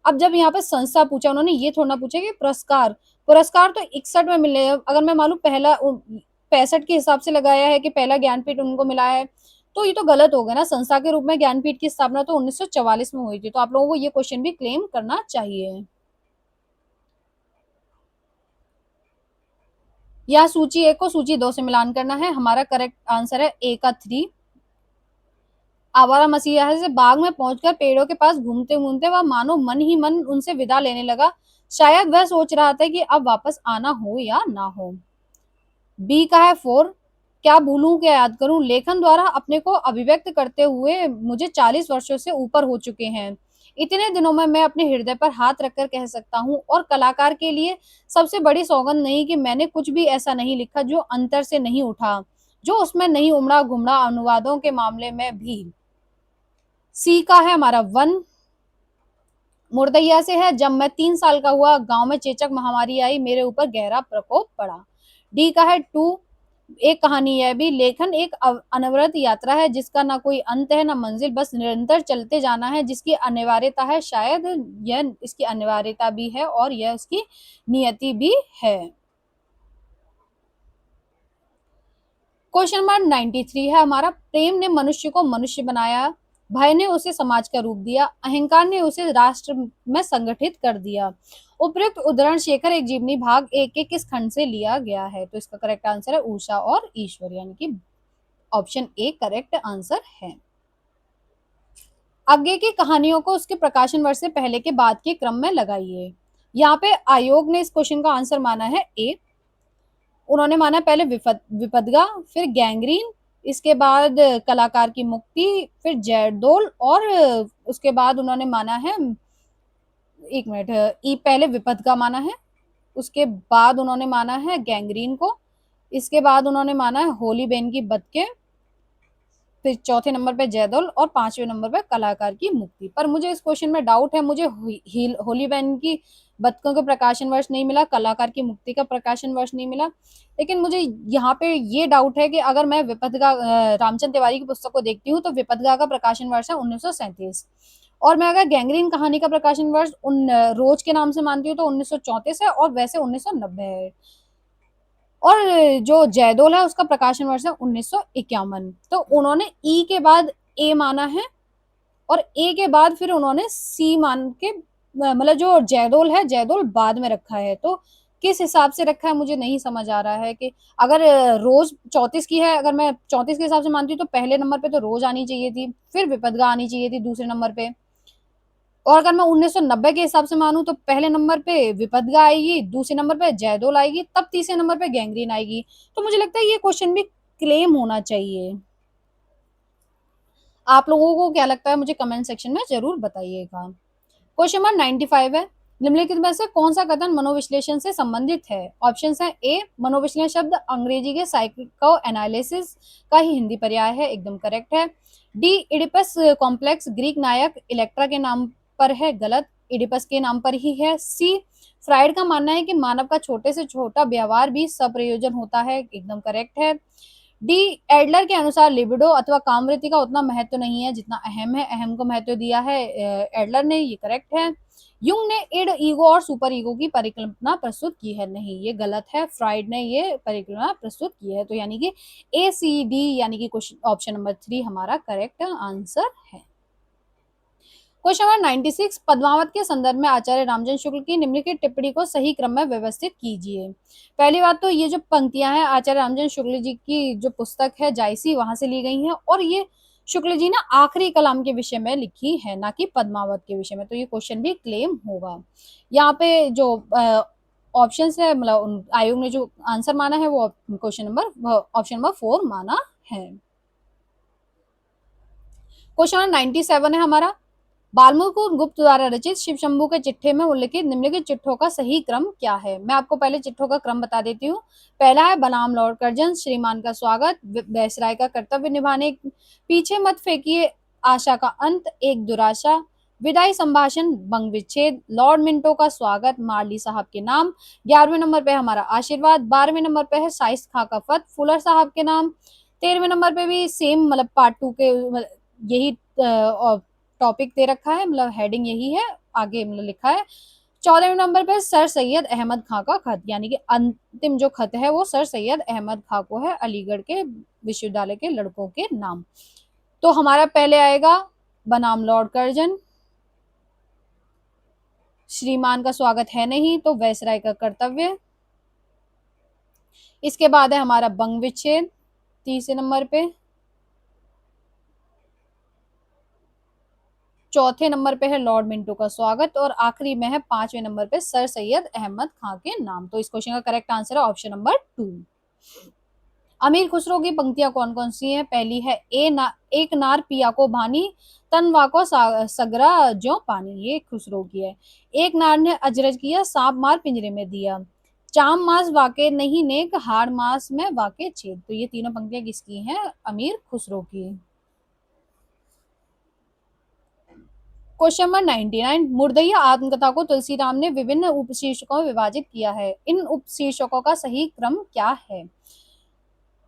अब जब यहाँ पे संस्था पूछा, उन्होंने ये थोड़ा पूछा कि पुरस्कार, पुरस्कार तो 61 में मिले। अगर मैं मालूम पहला 65 के हिसाब से लगाया है कि पहला ज्ञानपीठ उनको मिला है, तो ये तो गलत हो गया ना। संस्था के रूप में ज्ञानपीठ की स्थापना तो 1944 में हुई थी। तो आप लोगों को ये क्वेश्चन भी क्लेम करना चाहिए। या सूची 1 को सूची 2 से मिलान करना है। हमारा करेक्ट आंसर है ए का 3। आवारा मसीहा से बाग में पहुंचकर पेड़ों के पास घूमते घूमते वह मानो मन ही मन उनसे विदा लेने लगा। शायद वह सोच रहा था कि अब वापस आना हो या ना हो। बी का है 4, क्या भूलूं क्या याद करूं, लेखन द्वारा अपने को अभिव्यक्त करते हुए मुझे 40 वर्षों से ऊपर हो चुके हैं। इतने दिनों में मैं अपने हृदय पर हाथ रखकर कह सकता हूँ, और कलाकार के लिए सबसे बड़ी सौगंध नहीं कि मैंने कुछ भी ऐसा नहीं लिखा जो अंतर से नहीं उठा, जो उसमें नहीं उमड़ा घुमड़ा। अनुवादों के मामले में भी सी का है हमारा 1। मुर्दैया से है, जब मैं 3 साल का हुआ गांव में चेचक महामारी आई, मेरे ऊपर गहरा प्रकोप पड़ा। डी का है 2। एक कहानी यह भी, लेखन एक अनवरत यात्रा है जिसका ना कोई अंत है ना मंजिल, बस निरंतर चलते जाना है जिसकी अनिवार्यता है। शायद यह इसकी अनिवार्यता भी है और यह उसकी नियति भी है। क्वेश्चन नंबर 93 है हमारा, प्रेम ने मनुष्य को मनुष्य बनाया, भय ने उसे समाज का रूप दिया, अहंकार ने उसे राष्ट्र में संगठित कर दिया। उपयुक्त उदाहरण शेखर एक जीवनी भाग 1 के किस खंड से लिया गया है? तो इसका करेक्ट आंसर है उषा और ईश्वर, यानी कि ऑप्शन ए करेक्ट आंसर है। आगे की कहानियों को उसके प्रकाशन वर्ष से पहले के बाद के क्रम में लगाइए। यहाँ पे आयोग ने इस क्वेश्चन का आंसर माना है ए। उन्होंने माना पहले विपदगा, फिर गैंग्रीन, इसके बाद कलाकार की मुक्ति, फिर जैरडोल, और उसके बाद उन्होंने माना है, एक मिनट, ई पहले विपदगा माना है, उसके बाद उन्होंने माना है गैंग्रीन को, इसके बाद उन्होंने माना है होली बेन की बदके, फिर चौथे नंबर पे जैदोल, और पांचवें नंबर पे कलाकार की मुक्ति। पर मुझे इस क्वेश्चन में डाउट है, मुझे होली बैन की बतकों के प्रकाशन वर्ष नहीं मिला, कलाकार की मुक्ति का प्रकाशन वर्ष नहीं मिला, लेकिन मुझे यहाँ पे ये डाउट है कि अगर मैं विपदगा रामचंद्र तिवारी की पुस्तक को देखती हूँ तो विपदगा का प्रकाशन वर्ष है 1937, और मैं अगर गैंग्रीन कहानी का प्रकाशन वर्ष उन रोज के नाम से मानती हूँ तो 1934 है, और वैसे 1990 है, और जो जैदोल है उसका प्रकाशन वर्ष है 1951। तो उन्होंने ई के बाद ए माना है, और ए के बाद फिर उन्होंने सी मान के, मतलब जो जैदोल है जैदोल बाद में रखा है, तो किस हिसाब से रखा है मुझे नहीं समझ आ रहा है। कि अगर रोज 34 की है, अगर मैं 34 के हिसाब से मानती हूँ तो पहले नंबर पे तो रोज आनी चाहिए थी, फिर विपदगा आनी चाहिए थी दूसरे नंबर पे, और अगर मैं 1990 के हिसाब से मानूं तो पहले नंबर पे विपदगा आएगी, दूसरे नंबर पे जैदोल आएगी, तब तीसरे नंबर पे गैंग्रीन आएगी। तो मुझे लगता है ये क्वेश्चन भी क्लेम होना चाहिए। आप लोगों को क्या लगता है मुझे कमेंट सेक्शन में जरूर बताइएगा। क्वेश्चन नंबर 95 है, निम्नलिखित में से कौन सा कथन मनोविश्लेषण से संबंधित है? ऑप्शन है ए मनोविश्लेषण शब्द अंग्रेजी के साइको एनालिसिस का ही हिंदी पर्याय है, एकदम करेक्ट है। डी इडिपस कॉम्प्लेक्स ग्रीक नायक इलेक्ट्रा के नाम पर है, गलत, इडिपस के नाम पर ही है। सी फ्राइड का मानना है कि मानव का छोटे से छोटा व्यवहार भी सप्रयोजन होता है, एकदम करेक्ट है। डी एडलर के अनुसार लिबिडो अथवा कामवृत्ति का उतना महत्व नहीं है जितना अहम है, अहम को महत्व दिया है एडलर ने, ये करेक्ट है। युंग ने इड ईगो और सुपर ईगो की परिकल्पना प्रस्तुत की है, नहीं ये गलत है, फ्राइड ने ये परिकल्पना प्रस्तुत की है। तो यानी कि ए सी डी यानी कि क्वेश्चन ऑप्शन नंबर 3 हमारा करेक्ट आंसर है। क्वेश्चन नंबर 96, पद्मावत के संदर्भ में आचार्य रामजन शुक्ल की निम्नलिखित टिप्पणी को सही क्रम में व्यवस्थित कीजिए। पहली बात तो ये जो पंक्तियां हैं आचार्य रामजन शुक्ल जी की जो पुस्तक है जायसी, वहां से ली गई हैं, और ये शुक्ल जी ने आखिरी कलाम के विषय में लिखी है, ना कि पद्मावत के विषय में, तो ये क्वेश्चन भी क्लेम होगा। यहाँ पे जो ऑप्शन है, मतलब आयोग ने जो आंसर माना है वो क्वेश्चन नंबर ऑप्शन नंबर 4 माना है। क्वेश्चन नंबर 97 है हमारा, बाल्मीकि गुप्त द्वारा रचित शिव शंभू के चिट्ठे में उल्लिखित निम्नलिखित चिट्ठों का सही क्रम क्या है? मैं आपको पहले चिट्ठों का क्रम बता देती हूँ। पहला है बनाम लॉर्ड कर्जन, श्रीमान का स्वागत, वैसराय का कर्तव्य निभाने, पीछे मत फेंकिए, आशा का अंत, एक दुराशा, विदाई संभाषण, बंग विच्छेद, लॉर्ड मिंटो का स्वागत, मार्ली साहब के नाम, 11वें नंबर पे हमारा आशीर्वाद, 12वें नंबर पे है साइस खां का फत, फुलर साहब के नाम, 13वें नंबर पे भी सेम, मतलब पार्ट 2 के यही टॉपिक दे रखा है, मतलब हेडिंग यही है, आगे मतलब लिखा है। 14वें नंबर पे सर सैयद अहमद खां का खत, यानी कि अंतिम जो खत है वो सर सैयद अहमद खां को है, अलीगढ़ के विश्वविद्यालय के लड़कों के नाम। तो हमारा पहले आएगा बनाम लॉर्ड कर्जन, श्रीमान का स्वागत है नहीं तो वैसराय का कर्तव्य, इसके बाद है हमारा बंग विच्छेद तीसरे नंबर पे, चौथे नंबर पे है लॉर्ड मिंटो का स्वागत, और आखिरी में है 5वें नंबर पे सर सैयद अहमद खां के नाम। तो इस क्वेश्चन का करेक्ट आंसर है ऑप्शन नंबर 2। अमीर खुसरो की पंक्तियां कौन कौन सी हैं? पहली है एक नार पिया को भानी, तन वाको सगरा ज्यों पानी, ये खुसरो की है। एक नार ने अजरज किया, सांप मार पिंजरे में दिया, चाम मास वाके नहीं नेक, हाड़ मास में वाके छेद। तो ये तीनों पंक्तियां किसकी हैं? अमीर खुसरो की। क्वेश्चन नंबर 99, मुर्दइया आत्मकथा को तुलसीराम ने विभिन्न उपशीर्षकों में विभाजित किया है। इन उपशीर्षकों का सही क्रम क्या है?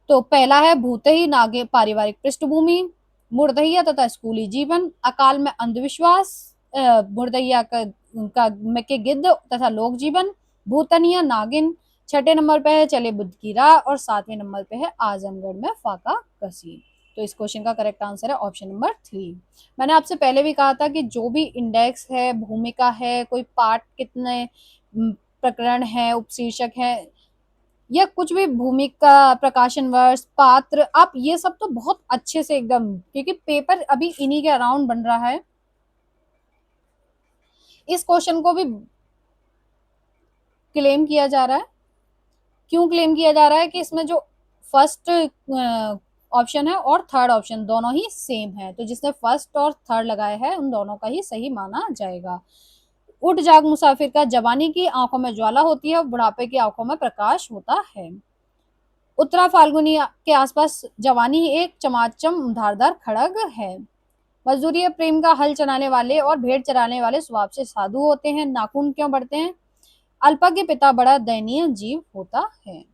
तो पहला है भूत ही नागे पारिवारिक पृष्ठभूमि, मुर्दइया तथा स्कूली जीवन, अकाल में अंधविश्वास, मुर्दइया के गिद्ध तथा लोक जीवन, भूतनिया नागिन। छठे नंबर पे है चले बुद्ध की राह, और सातवें नंबर पे है आजमगढ़ में फाका कसी। तो इस क्वेश्चन का करेक्ट आंसर है ऑप्शन नंबर 3। मैंने आपसे पहले भी कहा था कि जो भी इंडेक्स है, भूमिका है, कोई पार्ट कितने प्रकरण है, उपशीर्षक है, या कुछ भी भूमिका, प्रकाशन वर्ष, पात्र, आप ये सब तो बहुत अच्छे से एकदम, क्योंकि पेपर अभी इन्हीं के अराउंड बन रहा है, इस क्वेश्चन को भी क्लेम किया जा रहा है। क्यों क्लेम किया जा रहा है? कि इसमें जो फर्स्ट ऑप्शन है और थर्ड ऑप्शन दोनों ही सेम है, तो जिसने फर्स्ट और थर्ड लगाया है उन दोनों का ही सही माना जाएगा। उठ जाग मुसाफिर का, जवानी की आंखों में ज्वाला होती है और बुढ़ापे की आंखों में प्रकाश होता है। उत्तरा फाल्गुनी के आसपास जवानी ही एक चमाचम धारदार खड़ग है। मजदूरी प्रेम का हल चलाने वाले और भेड़ चराने वाले स्वभाव से साधु होते हैं। नाखून क्यों बढ़ते हैं? अल्पज्ञ पिता बड़ा दयनीय जीव होता है।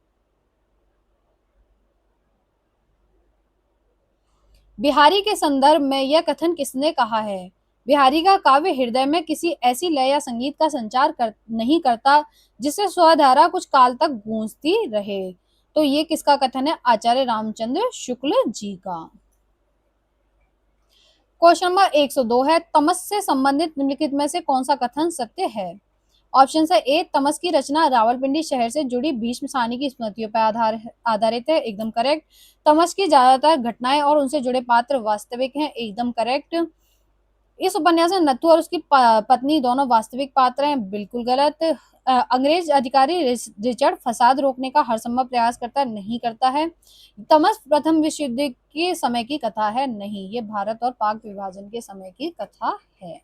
बिहारी के संदर्भ में यह कथन किसने कहा है? बिहारी का काव्य हृदय में किसी ऐसी लय या संगीत का संचार नहीं करता जिससे स्वधारा कुछ काल तक गूंजती रहे। तो ये किसका कथन है? आचार्य रामचंद्र शुक्ल जी का। क्वेश्चन नंबर 102 है, तमस से संबंधित निम्नलिखित में से कौन सा कथन सत्य है? ऑप्शन है ए, तमस की रचना रावलपिंडी शहर से जुड़ी भीष्म सानी की स्मृतियों पर आधारित है, एकदम करेक्ट। तमस की ज्यादातर घटनाएं और उनसे जुड़े पात्र वास्तविक हैं, एकदम करेक्ट। इस उपन्यास में नथु और उसकी पत्नी दोनों वास्तविक पात्र हैं, बिल्कुल गलत। अंग्रेज अधिकारी रिचर्ड फसाद रोकने का हर संभव प्रयास करता नहीं करता है। तमस प्रथम विश्व युद्ध के समय की कथा है, नहीं, ये भारत और पाक विभाजन के समय की कथा है।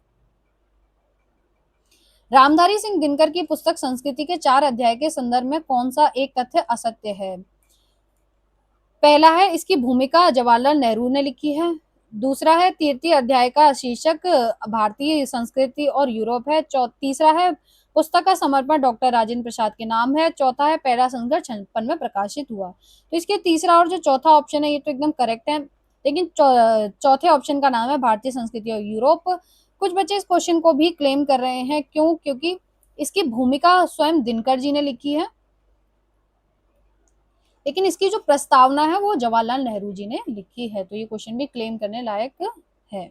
रामधारी सिंह दिनकर की पुस्तक संस्कृति के 4 अध्याय के संदर्भ में कौन सा एक तथ्य असत्य है? पहला है इसकी भूमिका जवाहरलाल नेहरू ने लिखी है। दूसरा है तृतीय अध्याय का शीर्षक भारतीय संस्कृति और यूरोप है। तीसरा है पुस्तक का समर्पण डॉक्टर राजेंद्र प्रसाद के नाम है। चौथा है पहला संस्करण 56 में प्रकाशित हुआ। तो इसके तीसरा और जो चौथा ऑप्शन है ये तो एकदम करेक्ट है, लेकिन चौथे ऑप्शन का नाम है भारतीय संस्कृति और यूरोप। कुछ बच्चे इस क्वेश्चन को भी क्लेम कर रहे हैं, क्यों? क्योंकि इसकी भूमिका स्वयं दिनकर जी ने लिखी है, लेकिन इसकी जो प्रस्तावना है वो जवाहरलाल नेहरू जी ने लिखी है, तो ये क्वेश्चन भी क्लेम करने लायक है।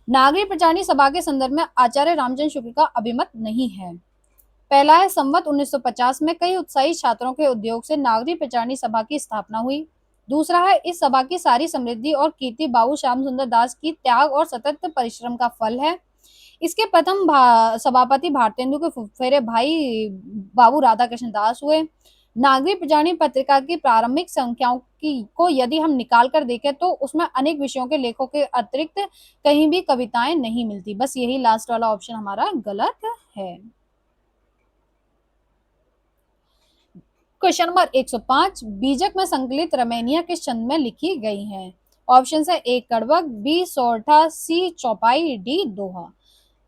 नागरिक प्रचारणी सभा के संदर्भ में आचार्य रामचंद्र शुक्ल का अभिमत नहीं है। पहला है संवत 1950 में कई उत्साही छात्रों के उद्योग से नागरिक प्रचारणी सभा की स्थापना हुई। दूसरा है इस सभा की सारी समृद्धि और कीर्ति बाबू श्याम सुंदर दास की त्याग और सतत परिश्रम का फल है। इसके प्रथम सभापति भारतेंदु के फुफेरे भाई बाबू राधाकृष्ण दास हुए। नागरिक प्रजानी पत्रिका की प्रारंभिक संख्याओं की को यदि हम निकाल कर देखें तो उसमें अनेक विषयों के लेखों के अतिरिक्त कहीं भी कविताएं नहीं मिलती, बस यही लास्ट वाला ऑप्शन हमारा गलत है। क्वेश्चन नंबर 105, बीजक में संकलित रमैनिया किस छंद में लिखी गई हैं? ऑप्शन है ए कड़वक, बी सोरठा, सी चौपाई, डी दोहा।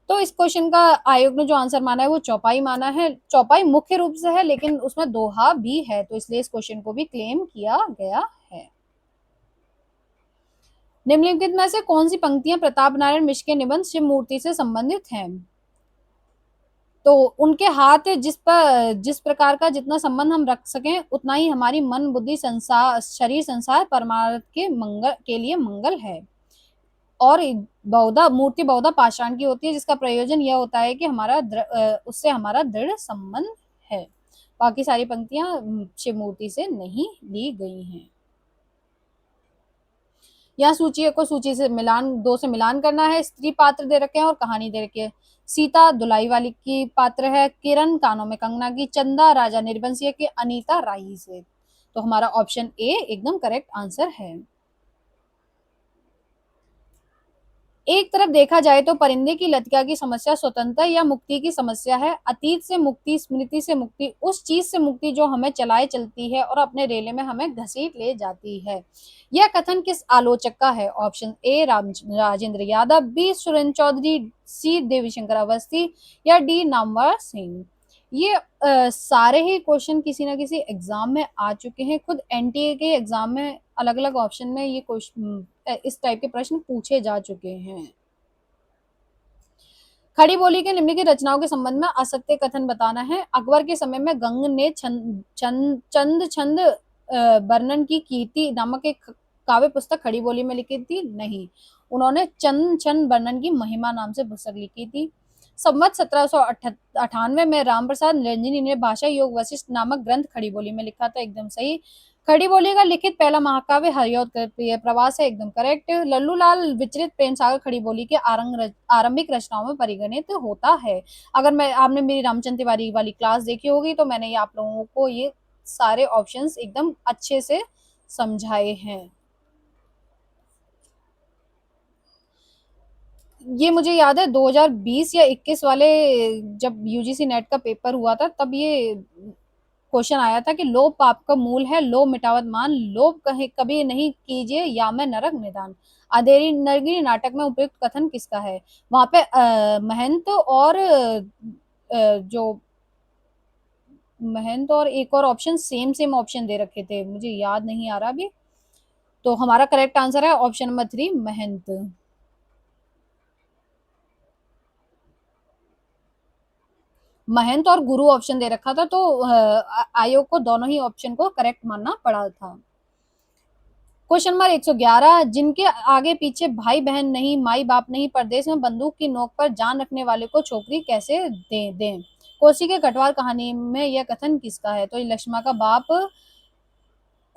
तो इस क्वेश्चन का आयोग ने जो आंसर माना है वो चौपाई माना है। चौपाई मुख्य रूप से है, लेकिन उसमें दोहा भी है, तो इसलिए इस क्वेश्चन को भी क्लेम किया गया है। निम्नलिखित में से कौन सी पंक्तियां प्रताप नारायण मिश्र के निबंध शिव मूर्ति से संबंधित हैं? तो उनके हाथ जिस प्रकार का जितना संबंध हम रख सकें उतना ही हमारी मन बुद्धि संसार शरीर संसार परमार्थ के मंगल के लिए मंगल है। और बहुधा मूर्ति बहुधा पाषाण की होती है, जिसका प्रयोजन यह होता है कि उससे हमारा दृढ़ संबंध है। बाकी सारी पंक्तियां शिव मूर्ति से नहीं ली गई हैं। यहाँ सूची को सूची से दो से मिलान करना है। स्त्री पात्र दे रखे हैं और कहानी दे रखी है। सीता दुलाई वाली की पात्र है, किरण कानों में कंगना की, चंदा राजा निर्बंसिया की, अनीता राही से। तो हमारा ऑप्शन ए एकदम करेक्ट आंसर है। एक तरफ देखा जाए तो परिंदे की लतिका की समस्या स्वतंत्रता या मुक्ति की समस्या है। अतीत से मुक्ति, स्मृति से मुक्ति, उस चीज से मुक्ति जो हमें चलाए चलती है और अपने रेले में हमें घसीट ले जाती है। यह कथन किस आलोचक का है? Option A Rajendra Yadav, B Surendra Chaudhary, C Devishankar Awasthi या डी नामवर सिंह। ये सारे ही क्वेश्चन किसी ना किसी एग्जाम में आ चुके हैं। खुद एनटीए के एग्जाम में अलग अलग ऑप्शन में ये क्वेश्चन, इस टाइप के प्रश्न पूछे जा चुके हैं। खड़ी बोली के निम्न की रचनाओं के संबंध में असत्य कथन बताना है। अकबर के समय में गंग ने चंद छंद वर्णन की कीर्ति नामक एक काव्य पुस्तक खड़ी बोली में लिखी थी? नहीं, उन्होंने चंद छंद वर्णन की महिमा नाम से पुस्तक लिखी थी। संवत 1798 में राम प्रसाद निरंजनी ने भाषा योग वशिष्ठ नामक ग्रंथ खड़ी बोली में लिखा था। एकदम सही। खड़ी बोली का लिखित पहला महाकाव्य हरिऔध प्रवास है। एकदम करेक्ट। लल्लू लाल विचलित प्रेम सागर खड़ी बोली के आरंभिक रचनाओं में परिगणित होता है। अगर मैं आपने मेरी रामचंद्र तिवारी वाली क्लास देखी होगी तो मैंने ये आप लोगों को ये सारे ऑप्शंस एकदम अच्छे से समझाए हैं। ये मुझे याद है 2020 या 21 वाले जब यूजीसी नेट का पेपर हुआ था तब ये क्वेश्चन आया था कि लोभ पाप का मूल है, लोभ मिटावत मान, लोभ कहे कभी नहीं कीजिए या मैं नरक निदान। अंधेरी नगरी नाटक में उपयुक्त कथन किसका है? वहां पे महंत और जो महंत और एक और ऑप्शन सेम सेम ऑप्शन दे रखे थे, मुझे याद नहीं आ रहा अभी। तो हमारा करेक्ट आंसर है ऑप्शन नंबर 3 महंत। महंत और गुरु ऑप्शन दे रखा था तो आयोग को दोनों ही ऑप्शन को करेक्ट मानना पड़ा था। क्वेश्चन नंबर 111, जिनके आगे पीछे भाई बहन नहीं, माई बाप नहीं, परदेश में बंदूक की नोक पर जान रखने वाले को छोकरी कैसे दें? कोसी के कटवार कहानी में यह कथन किसका है? तो ये लक्ष्मण का बाप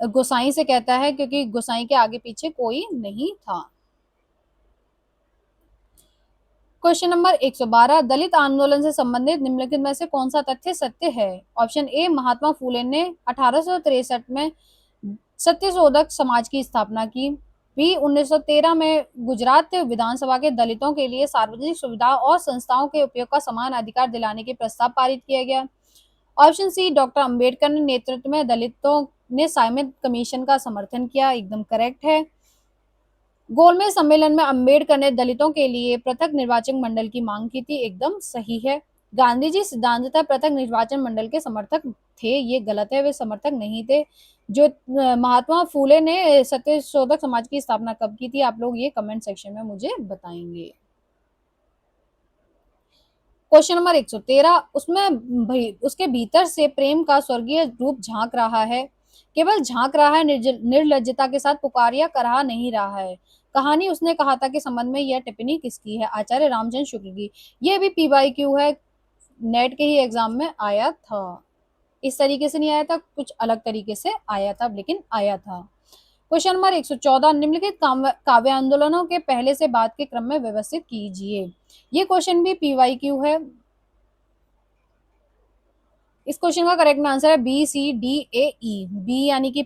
गोसाई से कहता है क्योंकि गोसाई के आगे पीछे कोई नहीं था। क्वेश्चन नंबर 112, दलित आंदोलन से संबंधित निम्नलिखित में से कौन सा तथ्य सत्य है? ऑप्शन ए, महात्मा फूले ने 1863 में सत्यशोधक समाज की स्थापना की। बी, 1913 में गुजरात विधानसभा के दलितों के लिए सार्वजनिक सुविधा और संस्थाओं के उपयोग का समान अधिकार दिलाने के प्रस्ताव पारित किया गया। ऑप्शन सी, डॉक्टर अंबेडकर ने नेतृत्व में दलितों ने साइमन कमीशन का समर्थन किया। एकदम करेक्ट है। गोलमेज सम्मेलन में अंबेडकर ने दलितों के लिए पृथक निर्वाचन मंडल की मांग की थी। एकदम सही है। गांधी जी सिद्धांततः पृथक निर्वाचन मंडल के समर्थक थे, ये गलत है, वे समर्थक नहीं थे। जो महात्मा फूले ने सत्यशोधक समाज की स्थापना कब की थी, आप लोग ये कमेंट सेक्शन में मुझे बताएंगे। क्वेश्चन नंबर 113, उसमें उसके भीतर से प्रेम का स्वर्गीय रूप झांक रहा है। केवल झांक रहा है, निर्लज्जता के साथ पुकार या करा नहीं रहा है। कहानी उसने कहा था कि संबंध में यह टिप्पणी किसकी है? आचार्य रामचंद्र शुक्ल की। यह भी पीवाईक्यू है, नेट के ही एग्जाम में आया था। इस तरीके से नहीं आया था, कुछ अलग तरीके से आया था, लेकिन आया था। क्वेश्चन नंबर 114, निम्नलिखित काव्य आंदोलनों के पहले से बाद के क्रम में व्यवस्थित कीजिए। ये क्वेश्चन भी पीवाईक्यू है। इस क्वेश्चन का करेक्ट आंसर है बी, सी, डी, ए, ई। बी यानी कि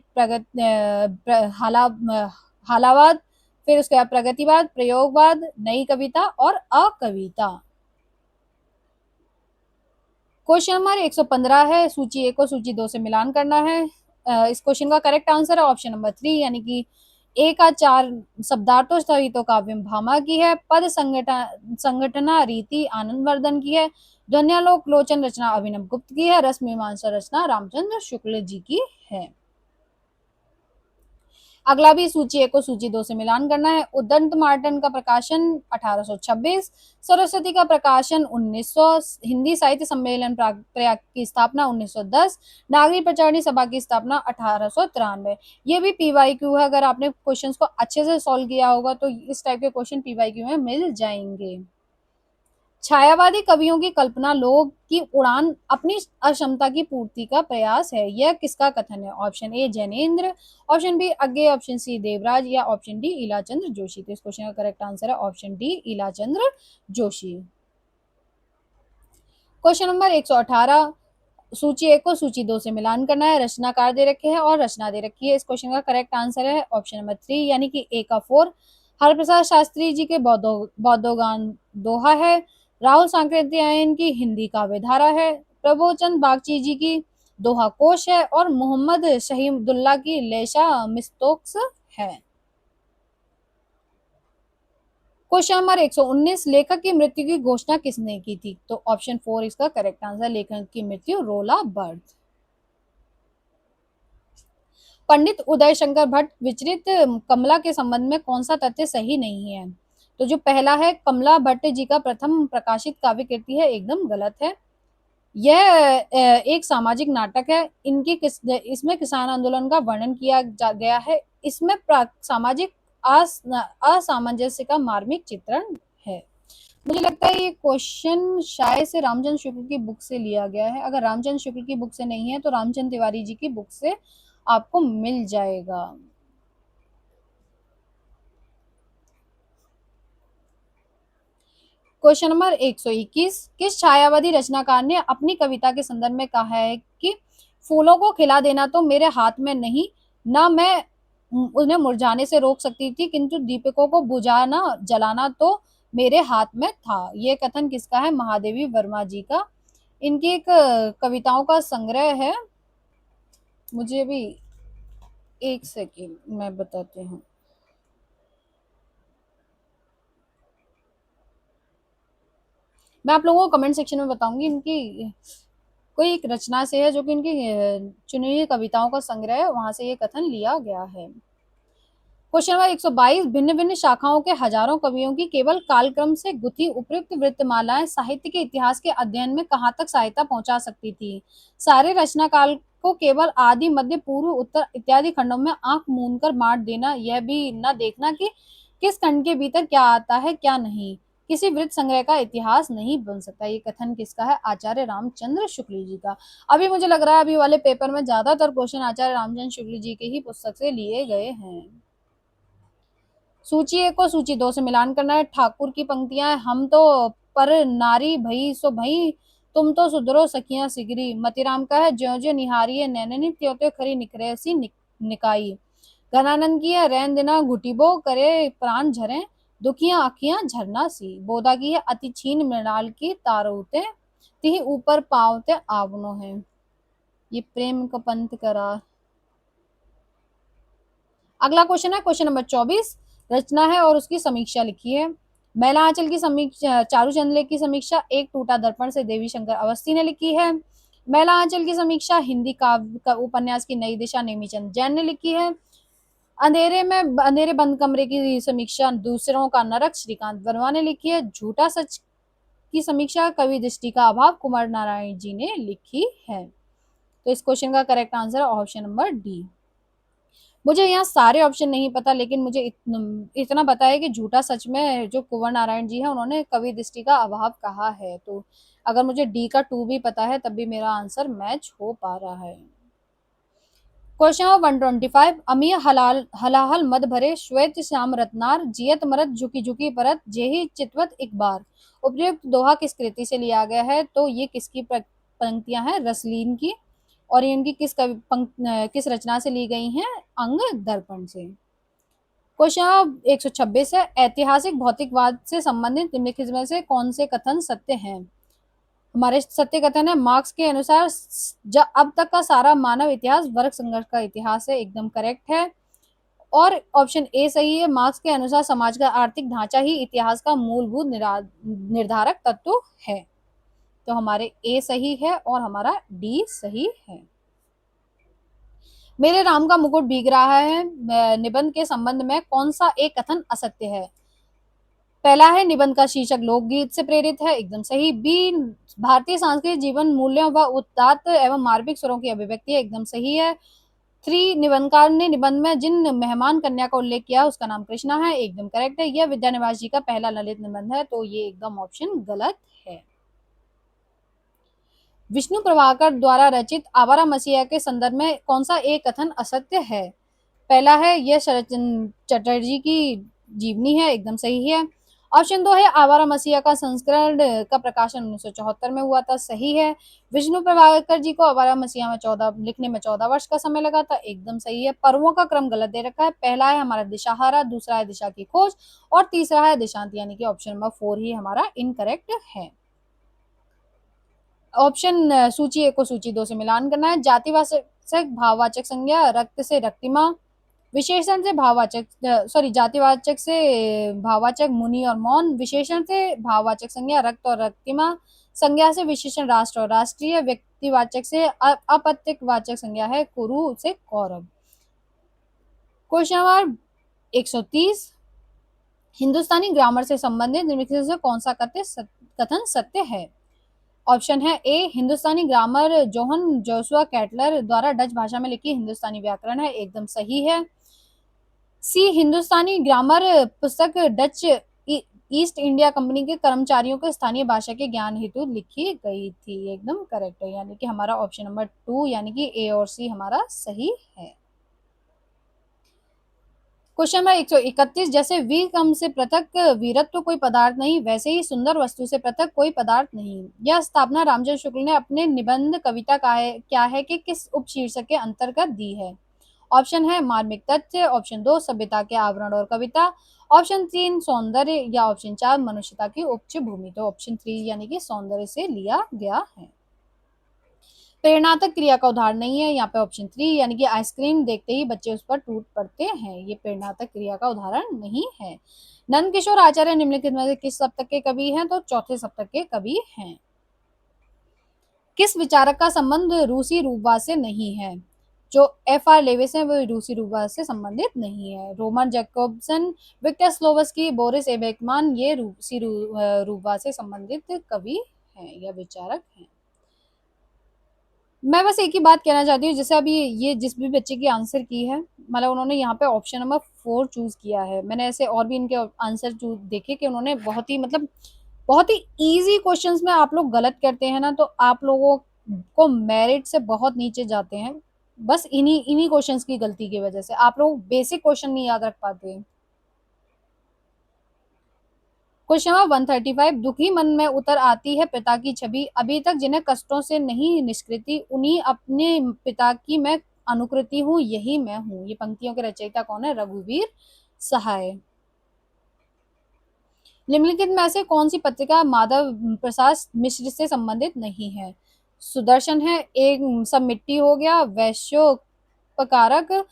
हालावाद, फिर उसके बाद प्रगतिवाद, प्रयोगवाद, नई कविता और अकविता। क्वेश्चन नंबर 115 है, सूची 1 को सूची 2 से मिलान करना है। इस क्वेश्चन का करेक्ट आंसर है ऑप्शन नंबर 3 यानी कि ए का 4 शब्दार्थों सहित काव्यम भामा की है। पद संगठना रीति आनंद वर्धन की है। ध्वन्यालोक लोचन रचना अभिनव गुप्त की है। रस मीमांसा रचना रामचंद्र शुक्ल जी की है। अगला भी सूची 1 को सूची 2 से मिलान करना है। उद्दंत मार्टन का प्रकाशन 1826, सरस्वती का प्रकाशन 1900, हिंदी साहित्य सम्मेलन प्रयाग की स्थापना 1910, नागरिक प्रचारणी सभा की स्थापना 1893। ये भी पीवाईक्यू है, अगर आपने क्वेश्चंस को अच्छे से सॉल्व किया होगा तो इस टाइप के क्वेश्चन पीवाईक्यू में मिल जाएंगे। छायावादी कवियों की कल्पना लोग की उड़ान अपनी अक्षमता की पूर्ति का प्रयास है, यह किसका कथन है? Option A Jainendra, option B Agyeya, option C Devraj या ऑप्शन डी इलाचंद्र जोशी। तो इस क्वेश्चन का करेक्ट आंसर है option D Ilachandra Joshi. Question number 118, सूची 1 को सूची 2 से मिलान करना है। रचनाकार दे रखे हैं और रचना दे रखी है। इस क्वेश्चन का करेक्ट आंसर है ऑप्शन नंबर 3 यानी कि ए का 4। हरप्रसाद शास्त्री जी के बौद्धोगान दोहा है। राहुल सांकृत्यायन की हिंदी काव्यधारा है। प्रभुचंद बागची जी की दोहा कोश है और मोहम्मद शहीदुल्लाह की लेशा मिस्तोक्स है। क्वेश्चन नंबर 119, लेखक की मृत्यु की घोषणा किसने की थी? तो ऑप्शन 4 इसका करेक्ट आंसर। लेखक की मृत्यु रोला बर्थ। पंडित उदय शंकर भट्ट विचरित कमला के संबंध में कौन सा तथ्य सही नहीं है? तो जो पहला है, कमला भट्ट जी का प्रथम प्रकाशित काव्य कृति है, एकदम गलत है। यह एक सामाजिक नाटक है। इसमें किसान आंदोलन का वर्णन किया गया है। इसमें सामाजिक असामंजस्य का मार्मिक चित्रण है। मुझे लगता है ये क्वेश्चन शायद से रामचंद्र शुक्ल की बुक से लिया गया है। अगर रामचंद्र शुक्ल की बुक से नहीं है तो रामचंद्र तिवारी जी की बुक से आपको मिल जाएगा। क्वेश्चन नंबर 121, किस छायावादी रचनाकार ने अपनी कविता के संदर्भ में कहा है कि फूलों को खिला देना तो मेरे हाथ में नहीं, ना मैं उन्हें मुरझाने से रोक सकती थी, किंतु दीपकों को बुझाना जलाना तो मेरे हाथ में था। ये कथन किसका है? महादेवी वर्मा जी का। इनकी एक कविताओं का संग्रह है। मुझे भी एक सेकेंड मैं बताती हूँ। मैं आप लोगों को कमेंट सेक्शन में बताऊंगी। इनकी कोई एक रचना से है जो कि इनकी चुनी हुई कविताओं का संग्रह है, वहां से ये कथन लिया गया है। क्वेश्चन नंबर 122, भिन्न भिन्न शाखाओं के हजारों कवियों की केवल कालक्रम से गुथी उपयुक्त वृत्तमालाएं साहित्य के इतिहास के अध्ययन में कहाँ तक सहायता पहुंचा सकती थी? सारे रचना काल को केवल आदि मध्य पूर्व उत्तर इत्यादि खंडों में आंख मूंद कर बांट देना, यह भी न देखना कि किस खंड के भीतर क्या आता है क्या नहीं, किसी वृत्त संग्रह का इतिहास नहीं बन सकता। ये कथन किसका है? आचार्य रामचंद्र शुक्ल जी का। अभी मुझे लग रहा है अभी वाले पेपर में ज्यादातर क्वेश्चन आचार्य रामचंद्र शुक्ल जी के ही पुस्तक से लिए गए हैं। सूची एक को सूची दो से मिलान करना है। ठाकुर की पंक्तियां, हम तो पर नारी भई सो भई, तुम तो सुधरो सखियां सिगरी। मतीराम का है, ज्यो ज्यो निहारिये नैननी, त्यों त्यों खरी निकरे सी निकाई। घनानंद की है, रैन दिना घुटीबो करे प्राण झरे, दुखियां अखियां झरना सी। बोधा की है, अति छीन मृणाल की तारउते, तिहि ऊपर पावते आवनो है। ये प्रेम का पंथ करा। अगला क्वेश्चन है क्वेश्चन नंबर 24, रचना है और उसकी समीक्षा लिखी है। मैला आंचल की समीक्षा चारूचंद की समीक्षा एक टूटा दर्पण से देवी शंकर अवस्थी ने लिखी है। मैला आंचल की समीक्षा हिंदी काव्य का उपन्यास की नई दिशा नेमीचंद जैन ने लिखी है। अंधेरे बंद कमरे की समीक्षा दूसरों का नरक श्रीकांत वर्मा ने लिखी है। झूठा सच की समीक्षा कवि दृष्टि का अभाव कुमार नारायण जी ने लिखी है। तो इस क्वेश्चन का करेक्ट आंसर है ऑप्शन नंबर डी। मुझे यहाँ सारे ऑप्शन नहीं पता, लेकिन मुझे इतना पता है कि झूठा सच में जो कुंवर नारायण जी है उन्होंने कवि दृष्टि का अभाव कहा है। तो अगर मुझे डी का 2 भी पता है तब भी मेरा आंसर मैच हो पा रहा है। क्वेश्चन नंबर 125, अमीय हलाल हलाहल मद भरे श्वेत श्याम रत्नार, जियत मरत झुकी झुकी परत, जेही चितवत एक बार। उपयुक्त दोहा किस कृति से लिया गया है? तो ये किसकी पंक्तियां हैं? रसलीन की। और ये इनकी किस रचना से ली गई हैं? अंग दर्पण से। क्वेश्चन 126 है, ऐतिहासिक भौतिकवाद से संबंधित निम्नलिखित में से कौन से कथन सत्य हैं? हमारे सत्य कथन है, मार्क्स के अनुसार अब तक का सारा मानव इतिहास वर्ग संघर्ष का इतिहास है, एकदम करेक्ट है। और ऑप्शन ए सही है, मार्क्स के अनुसार समाज का आर्थिक ढांचा ही इतिहास का मूलभूत निर्धारक तत्व है। तो हमारे ए सही है और हमारा डी सही है। मेरे राम का मुकुट भीग रहा है निबंध के संबंध में कौन सा एक कथन असत्य है? पहला है, निबंध का शीर्षक लोकगीत से प्रेरित है, एकदम सही। बी, भारतीय सांस्कृतिक जीवन मूल्यों व उदात्त एवं मार्मिक स्वरों की अभिव्यक्ति है, एकदम सही है। 3, निबंधकार ने निबंध में जिन मेहमान कन्या का उल्लेख किया उसका नाम कृष्णा है, एकदम करेक्ट है। यह विद्यानिवास जी का पहला ललित निबंध है, तो ये एकदम ऑप्शन गलत है। विष्णु प्रभाकर द्वारा रचित आवारा मसीहा के संदर्भ में कौन सा एक कथन असत्य है? पहला है, यह शरद चटर्जी की जीवनी है, एकदम सही है। ऑप्शन 2 है आवारा मसीहा का संस्करण का प्रकाशन 1974 में हुआ था, सही है। विष्णु प्रभाकर जी को आवारा मसीहा में 14 लिखने में 14 वर्ष का समय लगा था, एकदम सही है। पर्वों का क्रम गलत दे रखा है, पहला है हमारा दिशाहारा, दूसरा है दिशा की खोज और तीसरा है दिशांत, यानी कि ऑप्शन नंबर 4 ही हमारा इनकरेक्ट है। ऑप्शन सूची 1 को सूची 2 से मिलान करना है। जातिवाचक भाववाचक संज्ञा रक्त से रक्तिमा, विशेषण से भाववाचक जातिवाचक से भाववाचक मुनि और मौन, विशेषण से भाववाचक संज्ञा रक्त और रक्तिमा, संज्ञा से विशेषण राष्ट्र और राष्ट्रीय, व्यक्तिवाचक से अपत्यवाचक संज्ञा है कुरु से कौरव। क्वेश्चन नंबर 130, हिंदुस्तानी ग्रामर से संबंधित निम्नलिखित से कौन सा कथन सत्य है? ऑप्शन है ए, हिंदुस्तानी ग्रामर जोहन जोसुआ कैटलर द्वारा डच भाषा में लिखी हिंदुस्तानी व्याकरण है, एकदम सही है। सी, हिंदुस्तानी ग्रामर पुस्तक डच ईस्ट इंडिया कंपनी के कर्मचारियों को स्थानीय भाषा के ज्ञान हेतु लिखी गई थी, एकदम करेक्ट है, यानी कि हमारा ऑप्शन नंबर 2 यानी कि ए और सी हमारा सही है। क्वेश्चन नंबर 131, जैसे वीर से पृथक वीरत्व कोई पदार्थ नहीं, वैसे ही सुंदर वस्तु से पृथक कोई पदार्थ नहीं। यह स्थापना रामचंद्र शुक्ल ने अपने निबंध कविता का है क्या है कि किस उपशीर्षक के अंतर्गत दी है? ऑप्शन है मार्मिक तथ्य, ऑप्शन 2 सभ्यता के आवरण और कविता, ऑप्शन 3 सौंदर्य या ऑप्शन 4 मनुष्यता की उच्च भूमि। तो ऑप्शन 3 यानी कि सौंदर्य से लिया गया है। प्रेरणात्मक क्रिया का उदाहरण नहीं है, यहाँ पे ऑप्शन 3 यानी कि आइसक्रीम देखते ही बच्चे उस पर टूट पड़ते हैं, ये प्रेरणात्मक क्रिया का उदाहरण नहीं है। नंद किशोर आचार्य निम्नलिखित में से किस सप्तक के कवि हैं? तो चौथे सप्तक के कवि हैं। किस विचारक का संबंध रूसी रूपवाद से नहीं है? जो F.R. लेविस है वो रूसी रूपवाद से संबंधित नहीं है। रोमन जैकोब्सन, विक्टर स्लोवस्की, बोरिस एबेकमान ये रूसी रूपवाद से संबंधित कवि हैं या विचारक हैं। मैं बस एक ही बात कहना चाहती हूँ, जैसे अभी ये जिस भी बच्चे की आंसर की है, मतलब उन्होंने यहाँ पे ऑप्शन नंबर 4 चूज किया है। मैंने ऐसे और भी इनके आंसर देखे कि उन्होंने बहुत ही मतलब बहुत ही इजी क्वेश्चंस में आप लोग गलत करते हैं ना, तो आप लोगों को मेरिट से बहुत नीचे जाते हैं, बस इन्हीं इन्हीं क्वेश्चंस की गलती की वजह से आप लोग बेसिक क्वेश्चन नहीं याद रख पाते। क्वेश्चन नंबर 135, दुखी मन में उतर आती है पिता की छवि, अभी तक जिन्हें कष्टों से नहीं निष्कृति, उन्हीं अपने पिता की मैं अनुकृति हूँ, यही मैं हूँ। ये पंक्तियों के रचयिता कौन है? रघुवीर सहाय। निम्नलिखित में से कौन सी पत्रिका माधव प्रसाद मिश्र से संबंधित नहीं है? सुदर्शन है, एक सब मिट्टी हो गया, वैश्योपकारक,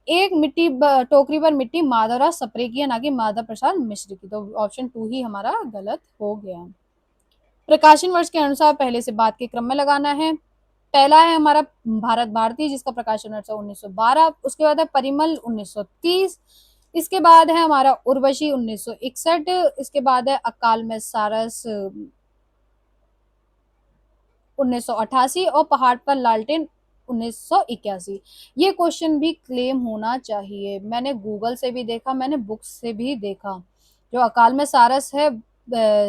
एक मिट्टी टोकरी पर मिट्टी माधवराज सप्रे की है, ना कि माधव प्रसाद मिश्र की। तो ऑप्शन 2 ही हमारा गलत हो गया। प्रकाशन वर्ष के अनुसार पहले से बाद के क्रम में लगाना है। पहला है हमारा भारत भारती जिसका प्रकाशन वर्ष 1912, उसके बाद है परिमल 1930, इसके बाद है हमारा उर्वशी 1961, इसके बाद है अकाल में सारस 1988 और पहाड़ पर लालटेन 1981। ये क्वेश्चन भी क्लेम होना चाहिए, मैंने गूगल से भी देखा, मैंने बुक्स से भी देखा। जो अकाल में सारस है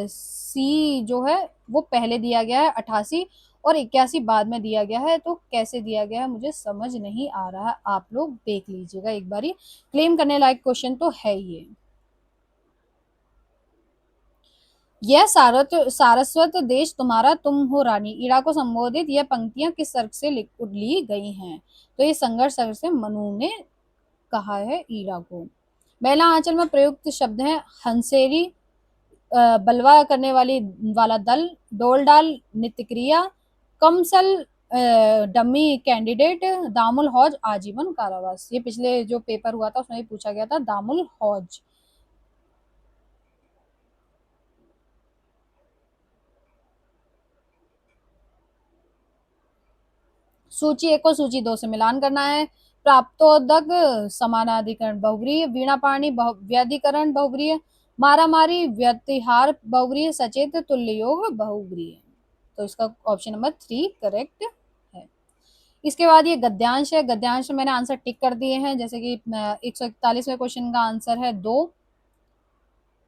सी जो है वो पहले दिया गया है 88 और 81 बाद में दिया गया है, तो कैसे दिया गया है मुझे समझ नहीं आ रहा, आप लोग देख लीजिएगा एक बारी, क्लेम करने लायक क्वेश्चन तो है ये। यह सारस्वत देश तुम्हारा तुम हो रानी, इड़ा को संबोधित यह पंक्तियां किस सर्ग से ली गई हैं? तो ये संघर्ष सर्ग से मनु ने कहा है ईड़ा को। महिला आंचल में प्रयुक्त शब्द है हंसेरी, बलवा करने वाला दल, डोल डाल नित्य क्रिया, कमसल डमी कैंडिडेट, दामुल हौज आजीवन कारावास। ये पिछले जो पेपर हुआ था उसमें पूछा गया था दामुल हौज। सूची 1 को सूची 2 से मिलान करना है। प्राप्तोदक समानाधिकरण बहुव्रीहि, वीणापाणी व्यधिकरण बहुव्रीहि, मारामारी व्यतिहार बहुव्रीहि, सचेत तुल्य योग बहुव्रीहि। तो इसका ऑप्शन नंबर 3 करेक्ट है। इसके बाद ये गद्यांश है, गद्यांश में मैंने आंसर टिक कर दिए हैं, जैसे कि 141वें क्वेश्चन का आंसर है 2,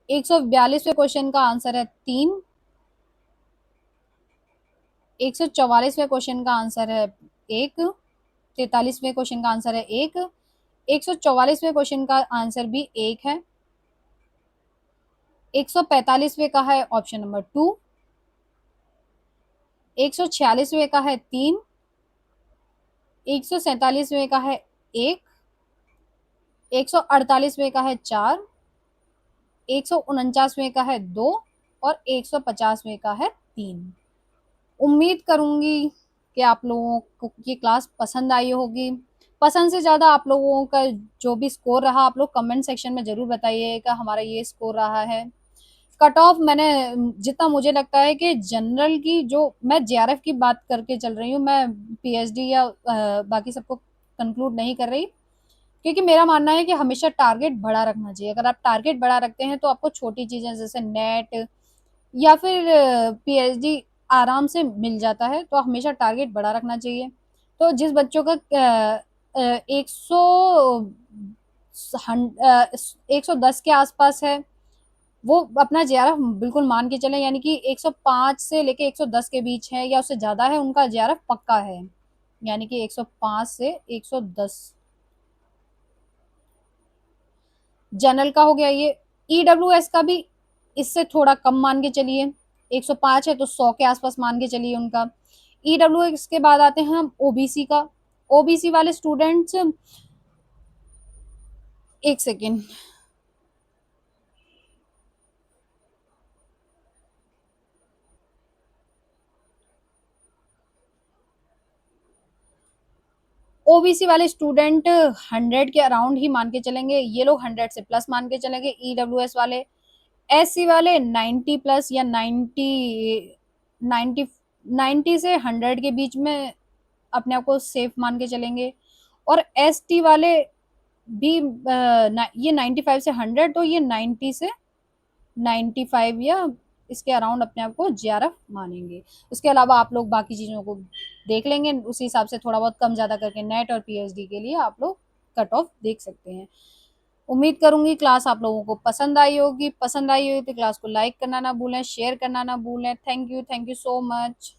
142वें क्वेश्चन का आंसर है 3, 144वें क्वेश्चन का आंसर है 1, 43वें क्वेश्चन का आंसर है 1, 144वें क्वेश्चन का आंसर भी 1 है, 145वें का है ऑप्शन नंबर 2, 146वें का है 3, 147वें का है 1, 148वें का है 4, 149वें का है 2 और 150वें का है 3। उम्मीद करूंगी कि आप लोगों को ये क्लास पसंद आई होगी। पसंद से ज़्यादा आप लोगों का जो भी स्कोर रहा आप लोग कमेंट सेक्शन में ज़रूर बताइएगा, हमारा ये स्कोर रहा है। कट ऑफ मैंने जितना मुझे लगता है कि जनरल की जो मैं जेआरएफ की बात करके चल रही हूँ, मैं पीएचडी या बाकी सबको कंक्लूड नहीं कर रही, क्योंकि मेरा मानना है कि हमेशा टारगेट बड़ा रखना चाहिए। अगर आप टारगेट बड़ा रखते हैं तो आपको छोटी चीज़ें जैसे नेट या फिर पीएचडी आराम से मिल जाता है, तो हमेशा टारगेट बड़ा रखना चाहिए। तो जिस बच्चों का 110 के आसपास है वो अपना जेआरएफ बिल्कुल मान के चलें, यानी कि 105 से लेके 110 के बीच है या उससे ज़्यादा है, उनका जेआरएफ पक्का है, यानी कि 105 से 110। जनरल का हो गया ये। ईडब्ल्यूएस का भी इससे थोड़ा कम मान के चलिए, 105 है तो 100 के आसपास मान के चलिए उनका। ईडब्ल्यूएस के बाद आते हैं हम ओबीसी का। ओबीसी वाले स्टूडेंट्स, एक सेकेंड, ओबीसी वाले स्टूडेंट 100 के अराउंड ही मान के चलेंगे, ये लोग 100 से प्लस मान के चलेंगे। ईडब्ल्यूएस वाले, एससी वाले 90 प्लस या 90 90 से 100 के बीच में अपने आप को सेफ मान के चलेंगे। और एसटी वाले भी ये 95 से 100, तो ये 90 से 95 या इसके अराउंड अपने आप को जेआरएफ मानेंगे। उसके अलावा आप लोग बाकी चीज़ों को देख लेंगे, उसी हिसाब से थोड़ा बहुत कम ज़्यादा करके नेट और पीएचडी के लिए आप लोग कट ऑफ देख सकते हैं। उम्मीद करूंगी क्लास आप लोगों को पसंद आई होगी। पसंद आई होगी तो क्लास को लाइक करना ना भूलें, शेयर करना ना भूलें। Thank you so much.